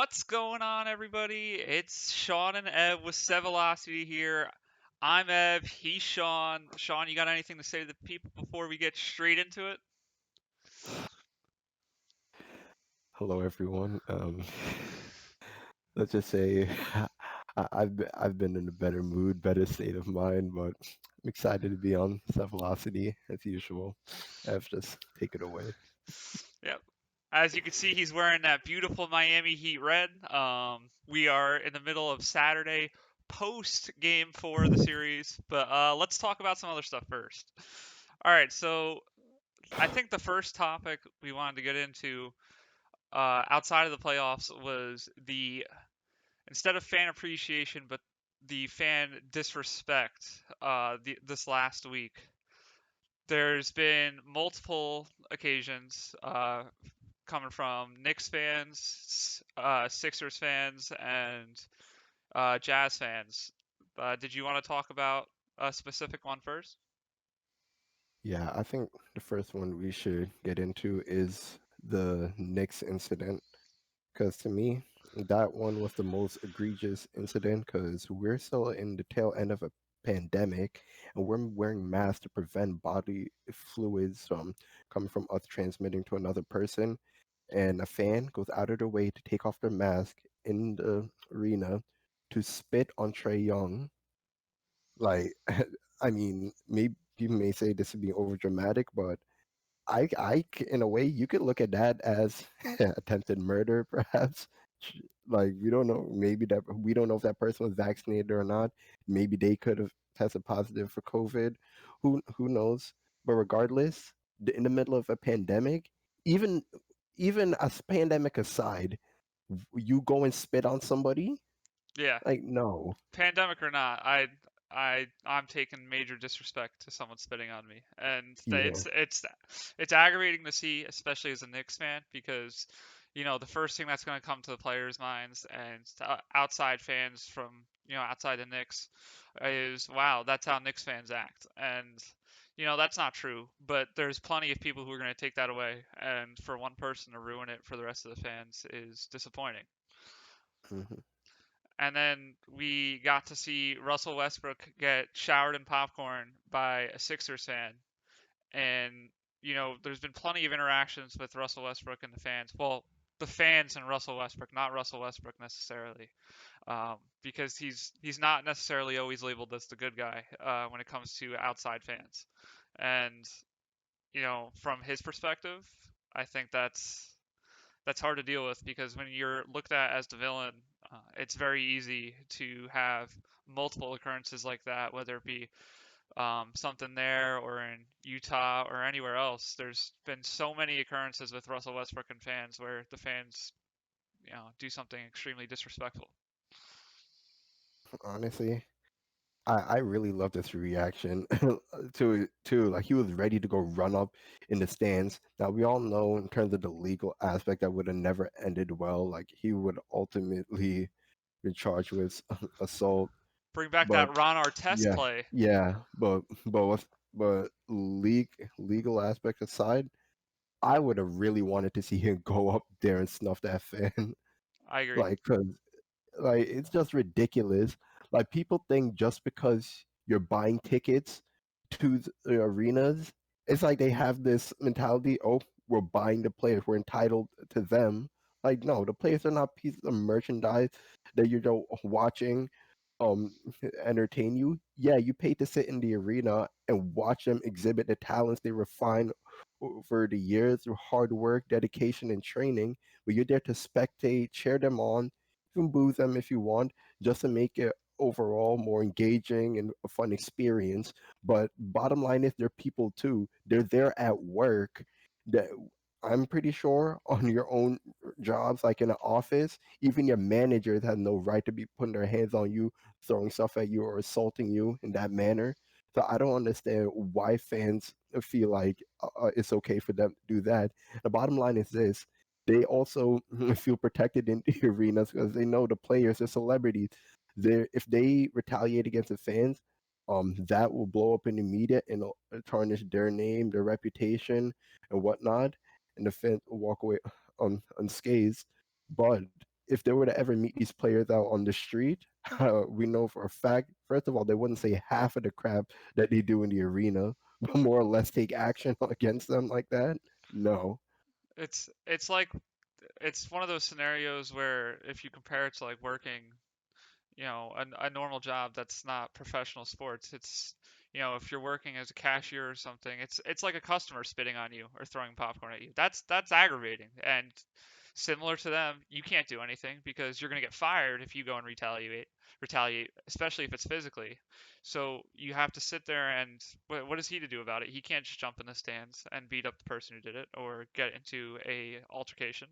What's going on, everybody? It's Sean and Ev with SEVelocity here. I'm Ev, he's Sean. Sean, you got anything to say to the people before we get straight into it? Hello, everyone. Let's just say I've been in a better mood, better state of mind, but I'm excited to be on SEVelocity as usual. Ev, just take it away. Yep. As you can see, he's wearing that beautiful Miami Heat red. We are in the middle of Saturday post game four of the series, but let's talk about some other stuff first. All right, so I think the first topic we wanted to get into outside of the playoffs was the instead of fan appreciation, but the fan disrespect this last week. There's been multiple occasions coming from Knicks fans, Sixers fans, and Jazz fans. Did you want to talk about a specific one first? Yeah, I think the first one we should get into is the Knicks incident. Because to me, that one was the most egregious incident because we're still in the tail end of a pandemic and we're wearing masks to prevent body fluids from coming from us transmitting to another person. And a fan goes out of their way to take off their mask in the arena to spit on Trey Young. Like, I mean, maybe people may say this is being over dramatic, but in a way, you could look at that as attempted murder, perhaps. Like we don't know, maybe that we don't know if that person was vaccinated or not. Maybe they could have tested positive for COVID. Who knows? But regardless, in the middle of a pandemic, even even as pandemic aside, you go and spit on somebody? Yeah, Like no. pandemic or not, I'm taking major disrespect to someone spitting on me, and Yeah. it's aggravating to see, especially as a Knicks fan, because the first thing that's going to come to the players' minds and to outside fans from outside the Knicks is, wow, that's how Knicks fans act, and that's not true. But there's plenty of people who are going to take that away, and for one person to ruin it for the rest of the fans is disappointing. Hmm. And then we got to see Russell Westbrook get showered in popcorn by a Sixers fan. And, there's been plenty of interactions with Russell Westbrook and the fans. Well, the fans and Russell Westbrook, not Russell Westbrook necessarily, because he's not necessarily always labeled as the good guy when it comes to outside fans. And, from his perspective, I think that's hard to deal with because when you're looked at as the villain, it's very easy to have multiple occurrences like that, whether it be something there or in Utah or anywhere else. There's been so many occurrences with Russell Westbrook and fans where the fans, do something extremely disrespectful. Honestly, I really love this reaction to like he was ready to go run up in the stands. Now we all know in terms of the legal aspect that would have never ended well. Like he would ultimately be charged with assault. Bring back But that Ron Artest yeah, play. yeah. But legal aspect aside, I would have really wanted to see him go up there and snuff that fan. I agree. Like 'cause like it's just ridiculous. Like people think just because you're buying tickets to the arenas, it's like they have this mentality. Oh, we're buying the players. We're entitled to them. Like no, the players are not pieces of merchandise that you're just watching um entertain you. Yeah, you pay to sit in the arena and watch them exhibit the talents they refine over the years through hard work, dedication, and training. But you're there to spectate, cheer them on, even boo them if you want, just to make it overall more engaging and a fun experience. But bottom line is they're people too. They're there at work. That I'm pretty sure on your own jobs, like in an office, even your managers have no right to be putting their hands on you, throwing stuff at you, or assaulting you in that manner. So I don't understand why fans feel like it's okay for them to do that. The bottom line is this: they also feel protected in the arenas because they know the players are celebrities. If they retaliate against the fans, that will blow up in the media and tarnish their name, their reputation, and whatnot. And the fans will walk away unscathed. But if they were to ever meet these players out on the street, we know for a fact, first of all, they wouldn't say half of the crap that they do in the arena, but more or less take action against them like that. No, It's like it's one of those scenarios where if you compare it to like working, a normal job that's not professional sports, it's if you're working as a cashier or something, it's like a customer spitting on you or throwing popcorn at you. That's aggravating. And similar to them, you can't do anything because you're going to get fired if you go and retaliate, especially if it's physically. So you have to sit there and what is he to do about it? He can't just jump in the stands and beat up the person who did it or get into a altercation.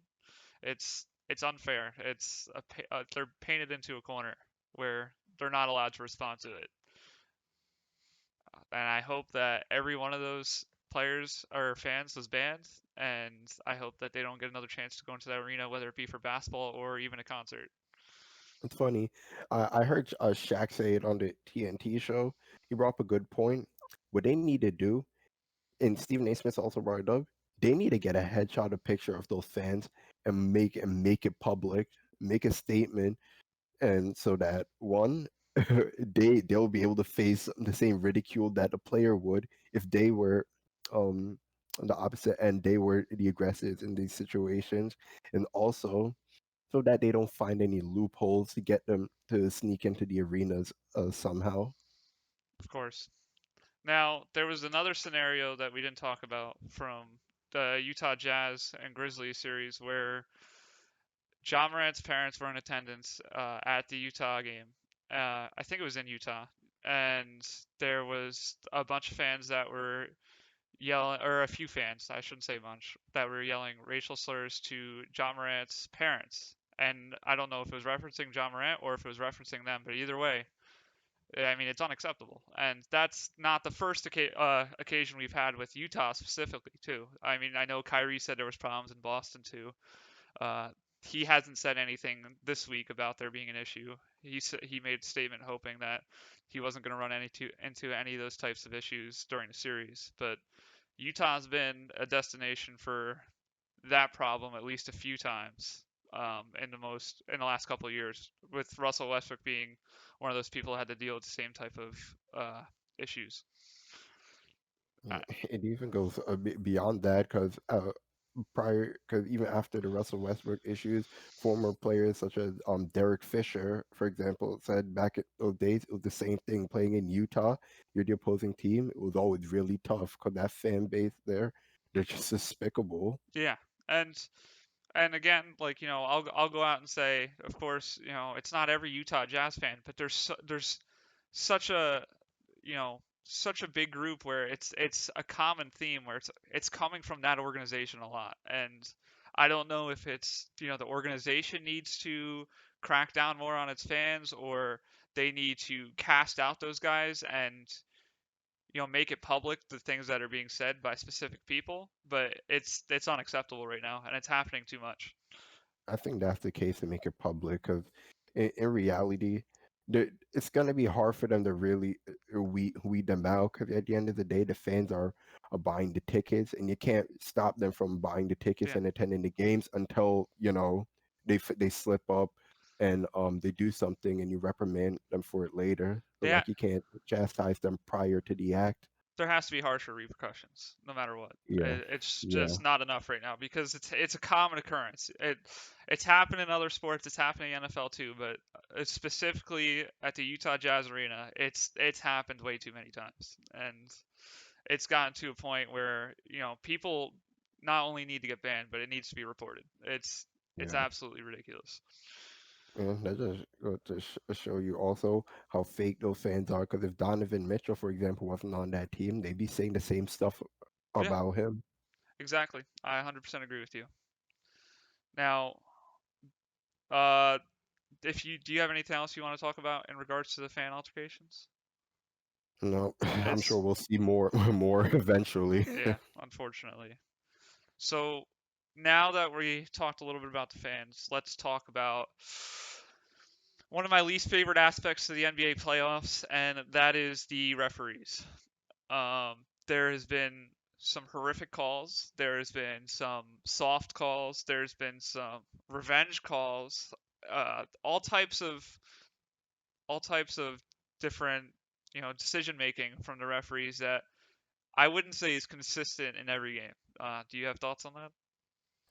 It's unfair. They're painted into a corner where they're not allowed to respond to it. And I hope that every one of those players or fans was banned, and I hope that they don't get another chance to go into that arena, whether it be for basketball or even a concert. it's funny. I heard Shaq say it on the TNT show. He brought up a good point. What they need to do, and Stephen A. Smith also brought it up, they need to get a headshot, a picture of those fans, and make it public, make a statement, and so that one, they'll be able to face the same ridicule that a player would if they were um on the opposite end, they were the aggressors in these situations, and also so that they don't find any loopholes to get them to sneak into the arenas somehow. Of course. Now, there was another scenario that we didn't talk about from the Utah Jazz and Grizzlies series where John Morant's parents were in attendance at the Utah game. I think it was in Utah, and there was a bunch of fans that were yelling, or a few fans, I shouldn't say much, that were yelling racial slurs to John Morant's parents. And I don't know if it was referencing John Morant or if it was referencing them, but either way, I mean, it's unacceptable. And that's not the first occasion we've had with Utah specifically, too. I mean, I know Kyrie said there was problems in Boston, too. Uh, he hasn't said anything this week about there being an issue. He made a statement hoping that he wasn't going to run into any of those types of issues during the series. But Utah's been a destination for that problem at least a few times in the last couple of years, with Russell Westbrook being one of those people who had to deal with the same type of issues. Uh, It even goes a bit beyond that because because even after the Russell Westbrook issues, former players such as Derek Fisher, for example, said back in those days it was the same thing playing in Utah. You're the opposing team. It was always really tough because that fan base there, they're just despicable. yeah, and again, like I'll go out and say, of course, it's not every Utah Jazz fan, but there's such a such a big group where it's a common theme where it's coming from that organization a lot. And I don't know if it's the organization needs to crack down more on its fans, or they need to cast out those guys and make it public the things that are being said by specific people. But it's unacceptable right now, and it's happening too much. I think that's the case to make it public because in reality, it's going to be hard for them to really weed them out because at the end of the day, the fans are buying the tickets and you can't stop them from buying the tickets Yeah, and attending the games until, they slip up and they do something and you reprimand them for it later. So yeah. like you can't chastise them prior to the act. There has to be harsher repercussions, no matter what. Yeah. It's Yeah. just not enough right now because it's a common occurrence. It's happened in other sports. It's happening in the NFL too, but specifically at the Utah Jazz Arena, it's happened way too many times, and it's gotten to a point where people not only need to get banned, but it needs to be reported. It's Yeah. absolutely ridiculous. Yeah, that just go to show you also how fake those fans are. Because if Donovan Mitchell, for example, wasn't on that team, they'd be saying the same stuff Yeah, about him. exactly. I 100% agree with you. Now, uh, if you do you have anything else you want to talk about in regards to the fan altercations? No, I'm sure It's we'll see more, more eventually. yeah, unfortunately. So now that we talked a little bit about the fans, let's talk about one of my least favorite aspects of the NBA playoffs, and that is the referees. There has been some horrific calls. There has been some soft calls. There's been some revenge calls. all types of all types of different decision making from the referees that I wouldn't say is consistent in every game. Do you have thoughts on that?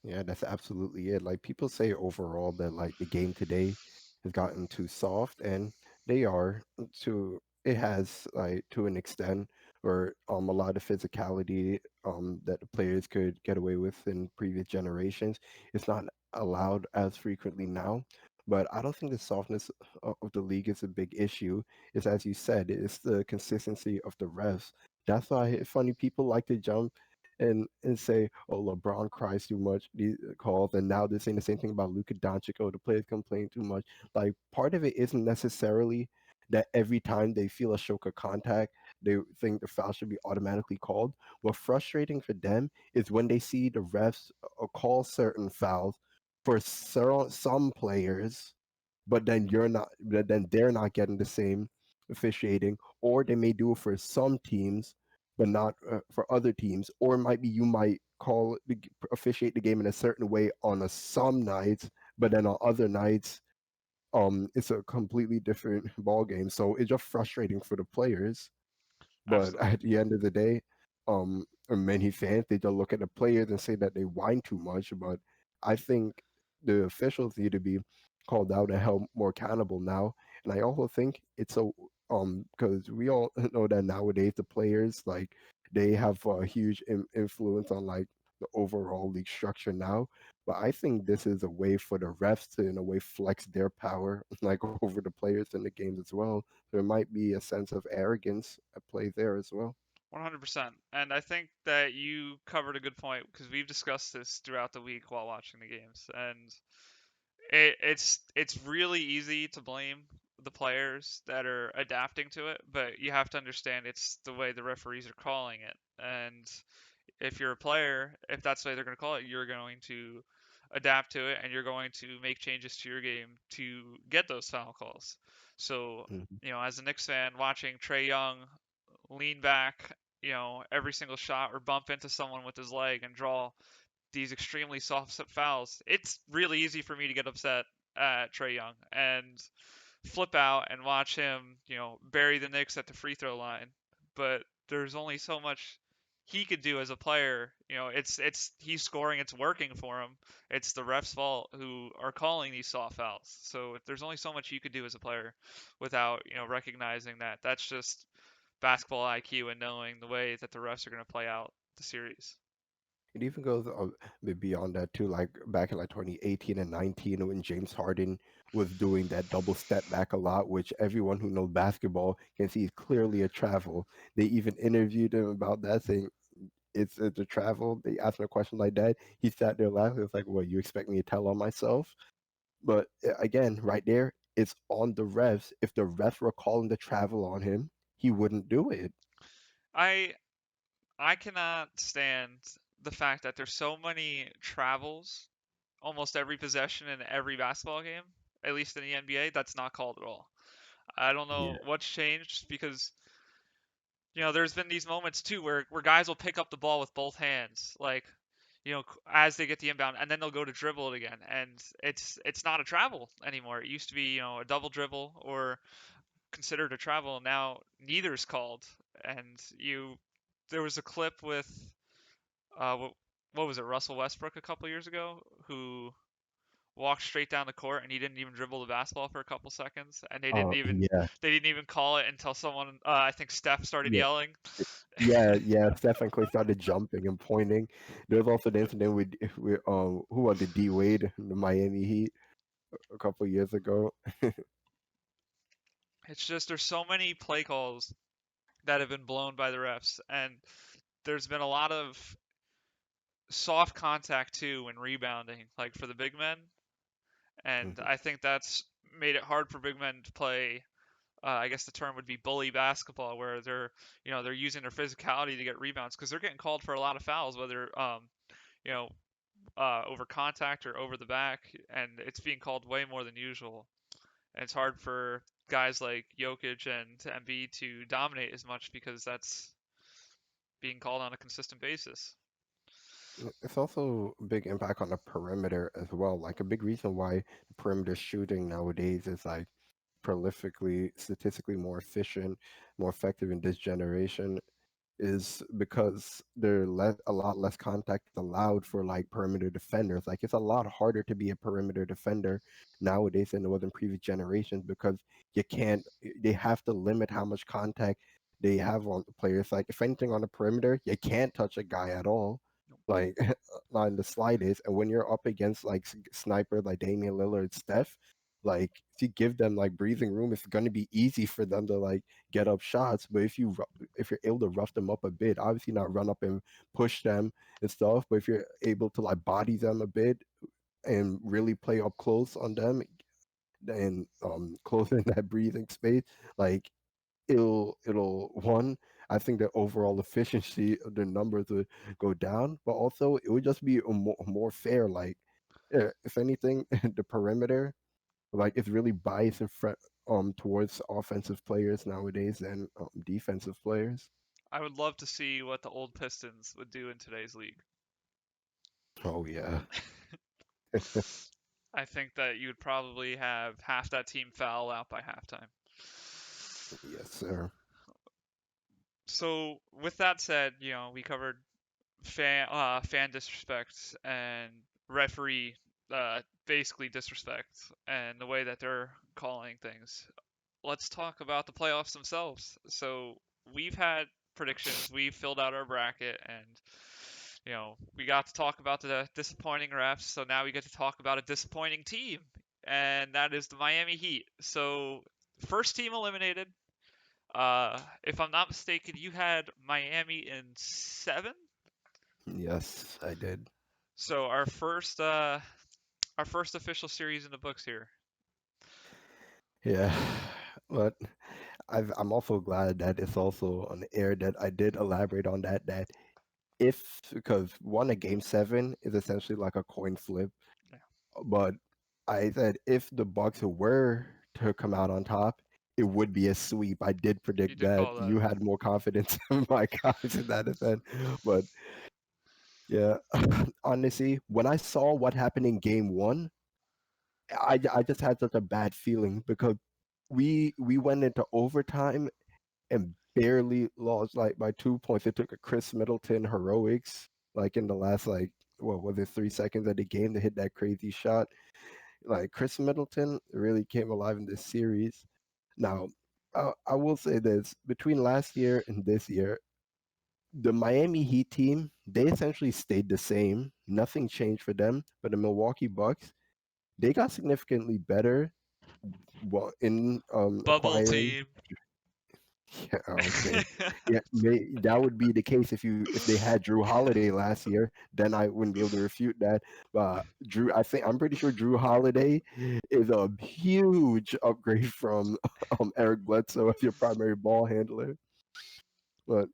Yeah, that's absolutely it. Like people say overall that like the game today has gotten too soft, and they are to it has like to an extent, or a lot of physicality that the players could get away with in previous generations. It's not allowed as frequently now. But I don't think the softness of the league is a big issue. It's as you said, it's the consistency of the refs. That's why it's funny people like to jump and say, "Oh, LeBron cries too much these calls," and now they're saying the same thing about Luka Doncic. Oh, the players complain too much. Like part of it isn't necessarily that every time they feel a stroke of contact, they think the foul should be automatically called. What's frustrating for them is when they see the refs call certain fouls for some players, but then they're not getting the same officiating, or they may do it for some teams but not for other teams. Or it might be you might officiate the game in a certain way on some nights, but then on other nights, it's a completely different ball game. So it's just frustrating for the players. But Absolutely. at the end of the day, many fans they just look at the players and say that they whine too much. But I think the officials need to be called out and held more accountable now. And I also think it's a because we all know that nowadays the players like they have a huge influence on like the overall league structure now. But I think this is a way for the refs to, in a way, flex their power like over the players in the games as well. There might be a sense of arrogance at play there as well. 100%. And I think that you covered a good point because we've discussed this throughout the week while watching the games, and it's really easy to blame the players that are adapting to it, but you have to understand it's the way the referees are calling it. And if you're a player, if that's the way they're going to call it, you're going to adapt to it and you're going to make changes to your game to get those foul calls. So, Mhm. as a Knicks fan, watching Trey Young lean back, every single shot or bump into someone with his leg and draw these extremely soft fouls, it's really easy for me to get upset at Trey Young and flip out and watch him, bury the Knicks at the free throw line. But there's only so much he could do as a player. It's he's scoring, it's working for him. It's the refs' fault who are calling these soft fouls. So there's only so much you could do as a player without, recognizing that that's just basketball IQ and knowing the way that the refs are going to play out the series. It even goes a bit beyond that too. Like back in like 2018 and 19, when James Harden was doing that double step back a lot, which everyone who knows basketball can see is clearly a travel. They even interviewed him about that, saying it's a travel. They asked him a question like that. He sat there laughing. It's like, "What, you expect me to tell on myself?" But again, right there, it's on the refs. If the refs were calling the travel on him, he wouldn't do it. I I cannot stand the fact that there's so many travels almost every possession in every basketball game, at least in the NBA, that's not called at all. I don't Yeah. know what's changed because there's been these moments too where guys will pick up the ball with both hands, like as they get the inbound, and then they'll go to dribble it again, and it's not a travel anymore. It used to be a double dribble or considered a travel. Now neither is called, and there was a clip with what was it, Russell Westbrook a couple years ago, who walked straight down the court and he didn't even dribble the basketball for a couple seconds, and Yeah, they didn't even call it until someone, I think Steph, started yeah. yelling. Yeah. Stephen Clay started jumping and pointing. There was also the incident with who was it, D Wade, the Miami Heat, a couple years ago. It's just there's so many play calls that have been blown by the refs, and there's been a lot of soft contact too when rebounding, like for the big men, and Mhm. I think that's made it hard for big men to play. I guess the term would be bully basketball, where they're using their physicality to get rebounds because they're getting called for a lot of fouls, whether you know over contact or over the back, and it's being called way more than usual. And it's hard for guys like Jokic and Embiid to dominate as much because that's being called on a consistent basis. It's also a big impact on the perimeter as well. Like a big reason why the perimeter shooting nowadays is like prolifically, statistically more efficient, more effective in this generation is because a lot less contact allowed for like perimeter defenders. Like it's a lot harder to be a perimeter defender nowadays than it was in previous generations because you can't. They have to limit how much contact they have on the players. Like if anything on the perimeter, you can't touch a guy at all. Like not in the slightest. And when you're up against like sniper like Damian Lillard, Steph, like if you give them like breathing room, it's going to be easy for them to like get up shots. But if you're able to rough them up a bit, obviously not run up and push them and stuff, but if you're able to like body them a bit and really play up close on them and close in that breathing space, like it'll one. I think the overall efficiency of the numbers would go down, but also it would just be more fair. Like, if anything, the perimeter like it's really biased in front towards offensive players nowadays than defensive players. I would love to see what the old Pistons would do in today's league. Oh yeah, I think that you would probably have half that team foul out by halftime. yes sir. So, with that said, we covered fan disrespect and referee basically disrespect and the way that they're calling things. Let's talk about the playoffs themselves. So we've had predictions, we've filled out our bracket, and we got to talk about the disappointing refs. So now we get to talk about a disappointing team, and that is the Miami Heat. So first team eliminated. If I'm not mistaken, you had Miami in 7. Yes, I did. So our first official series in the books here. Yeah, but I'm also glad that it's also on the air that I did elaborate on that. That if because one a game 7 is essentially like a coin flip, Yeah, but I said if the Bucks were to come out on top, it would be a sweep. I did you predict did that. call that. You had more confidence in my guys in that event, but yeah, honestly, when I saw what happened in game 1, I just had such a bad feeling because we went into overtime and barely lost like by 2 points. It took a Chris Middleton heroics like in the last like what was it 3 seconds of the game to hit that crazy shot. Like Chris Middleton really came alive in this series. Now, I will say this: between last year and this year, the Miami Heat team they essentially stayed the same. Nothing changed for them. But the Milwaukee Bucks they got significantly better. In Bubble acquiring. team. Yeah, okay. Yeah, that would be the case if they had Drew Holiday last year. Then I wouldn't be able to refute that. But I'm pretty sure Drew Holiday is a huge upgrade from Eric Bledsoe as your primary ball handler. But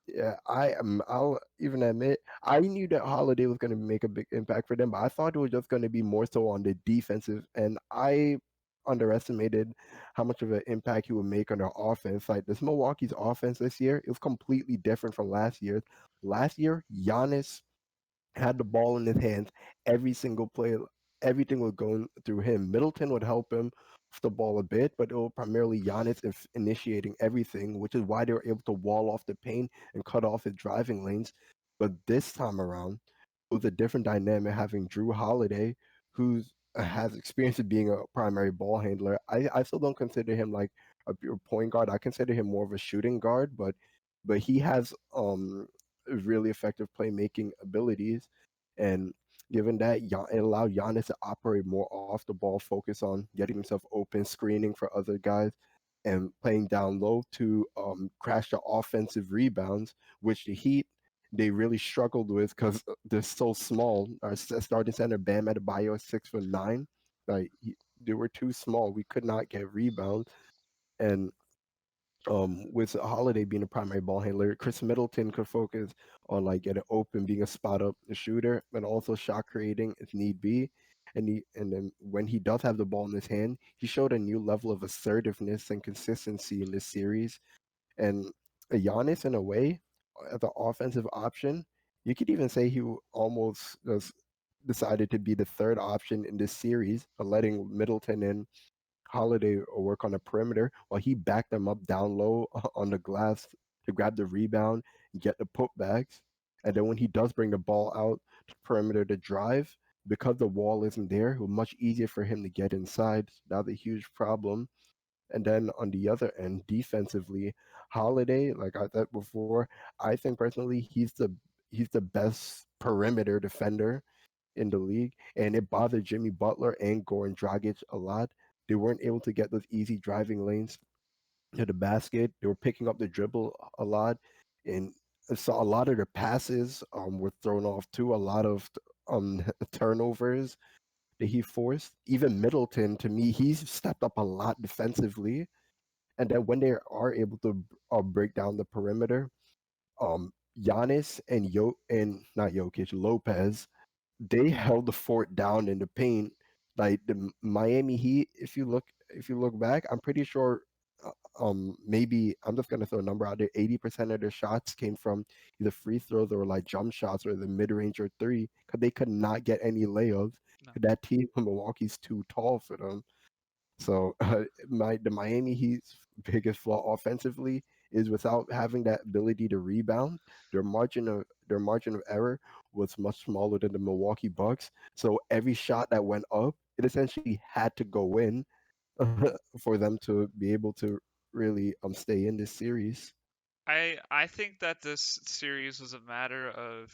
yeah, I'll even admit I knew that Holiday was going to make a big impact for them, but I thought it was just going to be more so on the defensive, and I underestimated how much of an impact he would make on their offense. Like this Milwaukee's offense this year, it was completely different from last year. Last year, Giannis had the ball in his hands every single play. Everything was going through him. Middleton would help him off the ball a bit, but it was primarily Giannis initiating everything, which is why they were able to wall off the paint and cut off his driving lanes. But this time around, it was a different dynamic having Drew Holiday, who has experience of being a primary ball handler. I still don't consider him like a pure point guard. I consider him more of a shooting guard, but he has really effective playmaking abilities. And given that, it allowed Giannis to operate more off the ball, focus on getting himself open, screening for other guys, and playing down low to crash the offensive rebounds, which the Heat they really struggled with because they're so small. Our starting center Bam Adebayo is 6'9". Like they were too small. We could not get rebounds, and with Holiday being a primary ball handler, Chris Middleton could focus on like getting open, being a spot up shooter, and also shot creating if need be. And then when he does have the ball in his hand, he showed a new level of assertiveness and consistency in this series. And Giannis, in a way, as an offensive option, You could even say almost just decided to be the third option in this series, letting Middleton and Holiday work on the perimeter while he backed them up down low on the glass to grab the rebound and get the putbacks. And then when he does bring the ball out to perimeter to drive, because the wall isn't there, it was much easier for him to get inside. That was a huge problem. And then on the other end, defensively, Holiday, like I said before, I think personally he's the best perimeter defender in the league, and it bothered Jimmy Butler and Goran Dragic a lot. They weren't able to get those easy driving lanes to the basket. They were picking up the dribble a lot, and so a lot of their passes were thrown off too. A lot of turnovers that he forced. Even Middleton, to me, he's stepped up a lot defensively. And then when they are able to break down the perimeter, Giannis and not Jokic, Lopez, they held the fort down in the paint. Like the Miami Heat, if you look back, I'm pretty sure. Maybe I'm just gonna throw a number out there. 80% of their shots came from either free throws or like jump shots or the mid range or three, because they could not get any layups. No. That team in Milwaukee's too tall for them. So the Miami Heat's biggest flaw offensively is without having that ability to rebound. Their margin of error was much smaller than the Milwaukee Bucks. So every shot that went up, it essentially had to go in for them to be able to really stay in this series. I think that this series was a matter of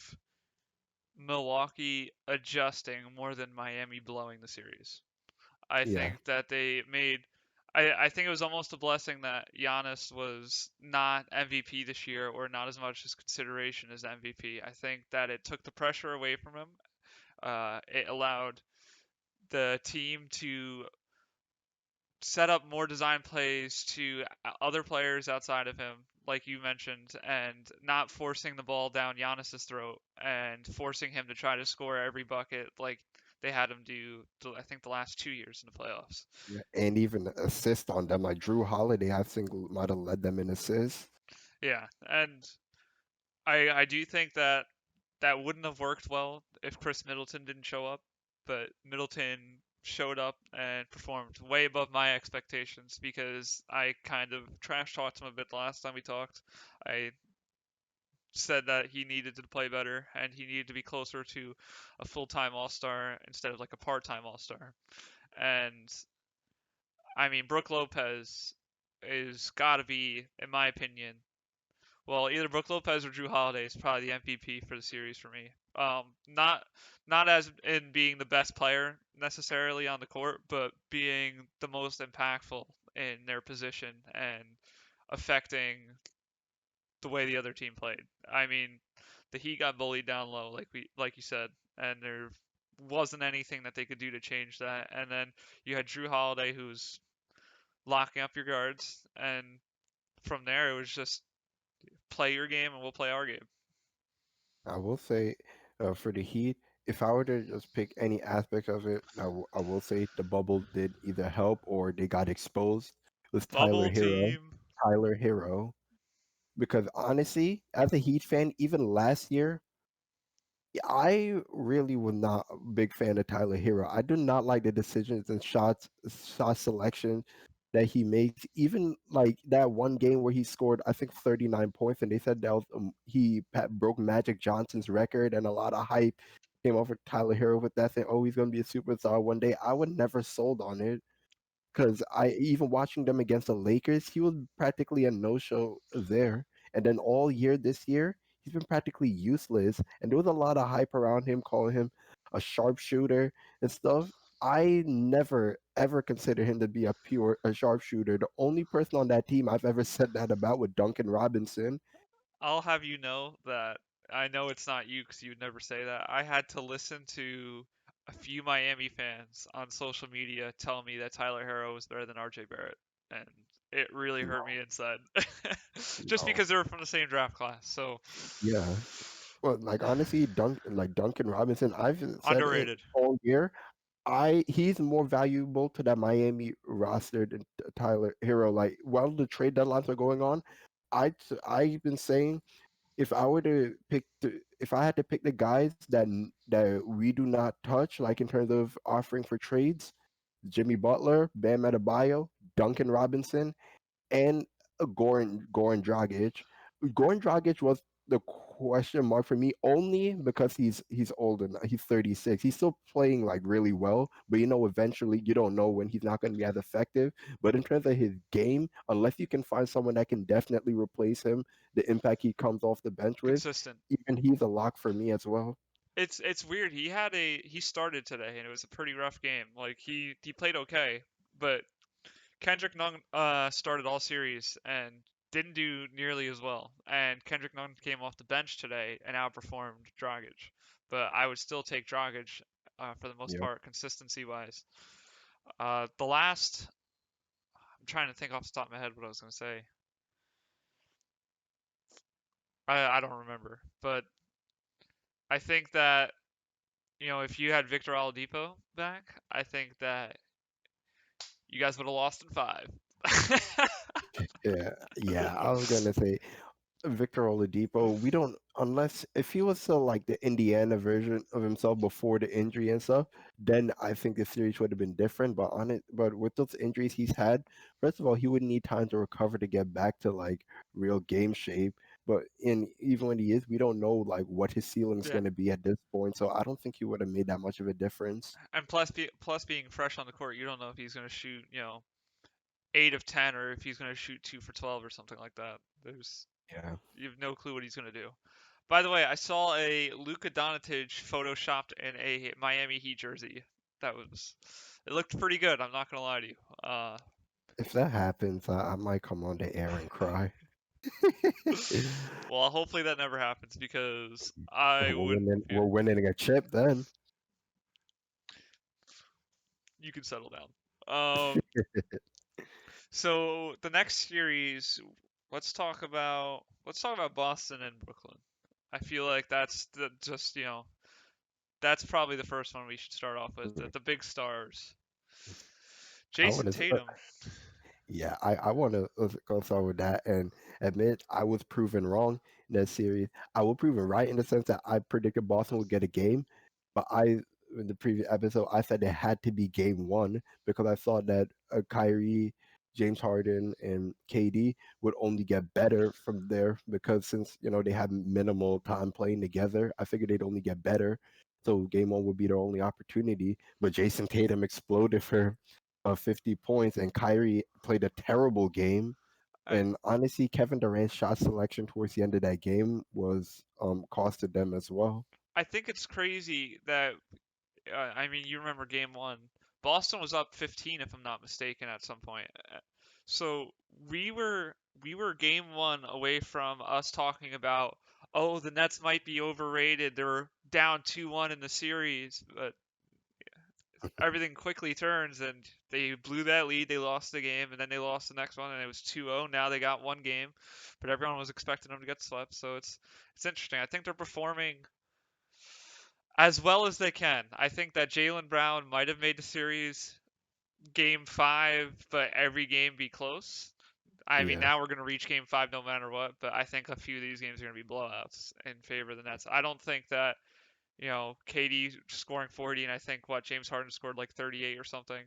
Milwaukee adjusting more than Miami blowing the series. I Yeah, think that they made. I think it was almost a blessing that Giannis was not MVP this year or not as much as consideration as MVP. I think that it took the pressure away from him. It allowed the team to set up more design plays to other players outside of him, like you mentioned, and not forcing the ball down Giannis's throat and forcing him to try to score every bucket like they had him do, I think, the last 2 years in the playoffs. yeah, and even assist on them. Like Drew Holiday, I think might have led them in assists. Yeah, and I do think that that wouldn't have worked well if Chris Middleton didn't show up, but Middleton showed up and performed way above my expectations because I kind of trash talked him a bit the last time we talked. I said that he needed to play better and he needed to be closer to a full-time all-star instead of like a part-time all-star. And I mean, Brooke Lopez is got to be, in my opinion, well, either Brooke Lopez or Drew Holiday is probably the MVP for the series for me. Not as in being the best player necessarily on the court, but being the most impactful in their position and affecting the way the other team played. I mean, the Heat got bullied down low, like you said, and there wasn't anything that they could do to change that. And then you had Drew Holiday, who's locking up your guards, and from there it was just play your game and we'll play our game. I will say, for the Heat, if I were to just pick any aspect of it, I will say the bubble did either help or they got exposed. Was Tyler Bubble Hero. team. Tyler Hero. Because honestly, as a Heat fan, even last year, I really was not a big fan of Tyler Hero. I do not like the decisions and shot selection that he makes. Even like that one game where he scored, I think 39 points, and they said that was, broke Magic Johnson's record, and a lot of hype came over Tyler Hero with that, saying, "Oh, he's gonna be a superstar one day." I would never sold on it. Because I even watching them against the Lakers, he was practically a no-show there. And then all year this year, he's been practically useless. And there was a lot of hype around him, calling him a sharpshooter and stuff. I never ever considered him to be a sharpshooter. The only person on that team I've ever said that about was Duncan Robinson. I'll have you know that I know it's not you because you'd never say that. I had to listen to a few Miami fans on social media tell me that Tyler Harrow was better than RJ Barrett, and it really hurt No, me inside. Just no, because they were from the same draft class. So yeah. Well, like honestly, Duncan Robinson, I've said it underrated. all year. He's more valuable to that Miami roster than Tyler Hero. Like while the trade deadlines are going on, I've been saying if I were to pick if I had to pick the guys that we do not touch, like in terms of offering for trades, Jimmy Butler, Bam Adebayo, Duncan Robinson, and Goran Dragic. Goran Dragic was the question mark for me only because he's older now. He's 36. He's still playing like really well, but eventually you don't know when he's not going to be as effective. But in terms of his game, unless you can find someone that can definitely replace him, the impact he comes off the bench with, Consistent. even he's a lock for me as well. It's weird. He started today and it was a pretty rough game. Like he played okay, but Kendrick Nunn started all series and didn't do nearly as well. And Kendrick Nunn came off the bench today and outperformed Dragic. But I would still take Dragic for the most Yeah. part, consistency wise. The last, I'm trying to think off the top of my head what I was going to say. I don't remember. But I think that, if you had Victor Oladipo back, I think that you guys would have lost in five. Yeah, yeah. I was gonna say Victor Oladipo, we don't unless if he was still like the Indiana version of himself before the injury and stuff, then I think the series would have been different. But with those injuries he's had, first of all, he would need time to recover to get back to like real game shape. But in even when he is, we don't know like what his ceiling is Yeah. going to be at this point. So I don't think he would have made that much of a difference. And plus being fresh on the court, you don't know if he's going to shoot, 8 of 10 or if he's going to shoot 2 for 12 or something like that. Yeah. You have no clue what he's going to do. By the way, I saw a Luka Doncic photoshopped in a Miami Heat jersey. It looked pretty good. I'm not going to lie to you. If that happens, I might come on the air and cry. Well, hopefully that never happens because I We're would. winning. Yeah, We're winning a chip then. you can settle down. So the next series, let's talk about Boston and Brooklyn. I feel like just that's probably the first one we should start off with. The big stars, I Jason want to. Tatum. Yeah, I want to go start with that and admit I was proven wrong in that series. I was proven right in the sense that I predicted Boston would get a game, but in the previous episode I said it had to be game one because I thought that Kyrie, James Harden, and KD would only get better from there because since they had minimal time playing together, I figured they'd only get better. So game one would be their only opportunity. But Jason Tatum exploded for of 50 points, and Kyrie played a terrible game. I And honestly, Kevin Durant's shot selection towards the end of that game was costed them as well. I think it's crazy that I mean you remember game one. Boston was up 15 if I'm not mistaken at some point. So we were we were game one away from us talking about, oh, the Nets might be overrated. They're down 2-1 in the series, but everything quickly turns and they blew that lead. They lost the game and then they lost the next one and it was 2-0. Now they got one game, but everyone was expecting them to get swept. So it's interesting. I think they're performing as well as they can. I think that Jalen Brown might have made the series game five, but every game be close. I mean, Yeah, now we're going to reach game five no matter what, but I think a few of these games are going to be blowouts in favor of the Nets. I don't think that, KD scoring 40 and I think James Harden scored like 38 or something,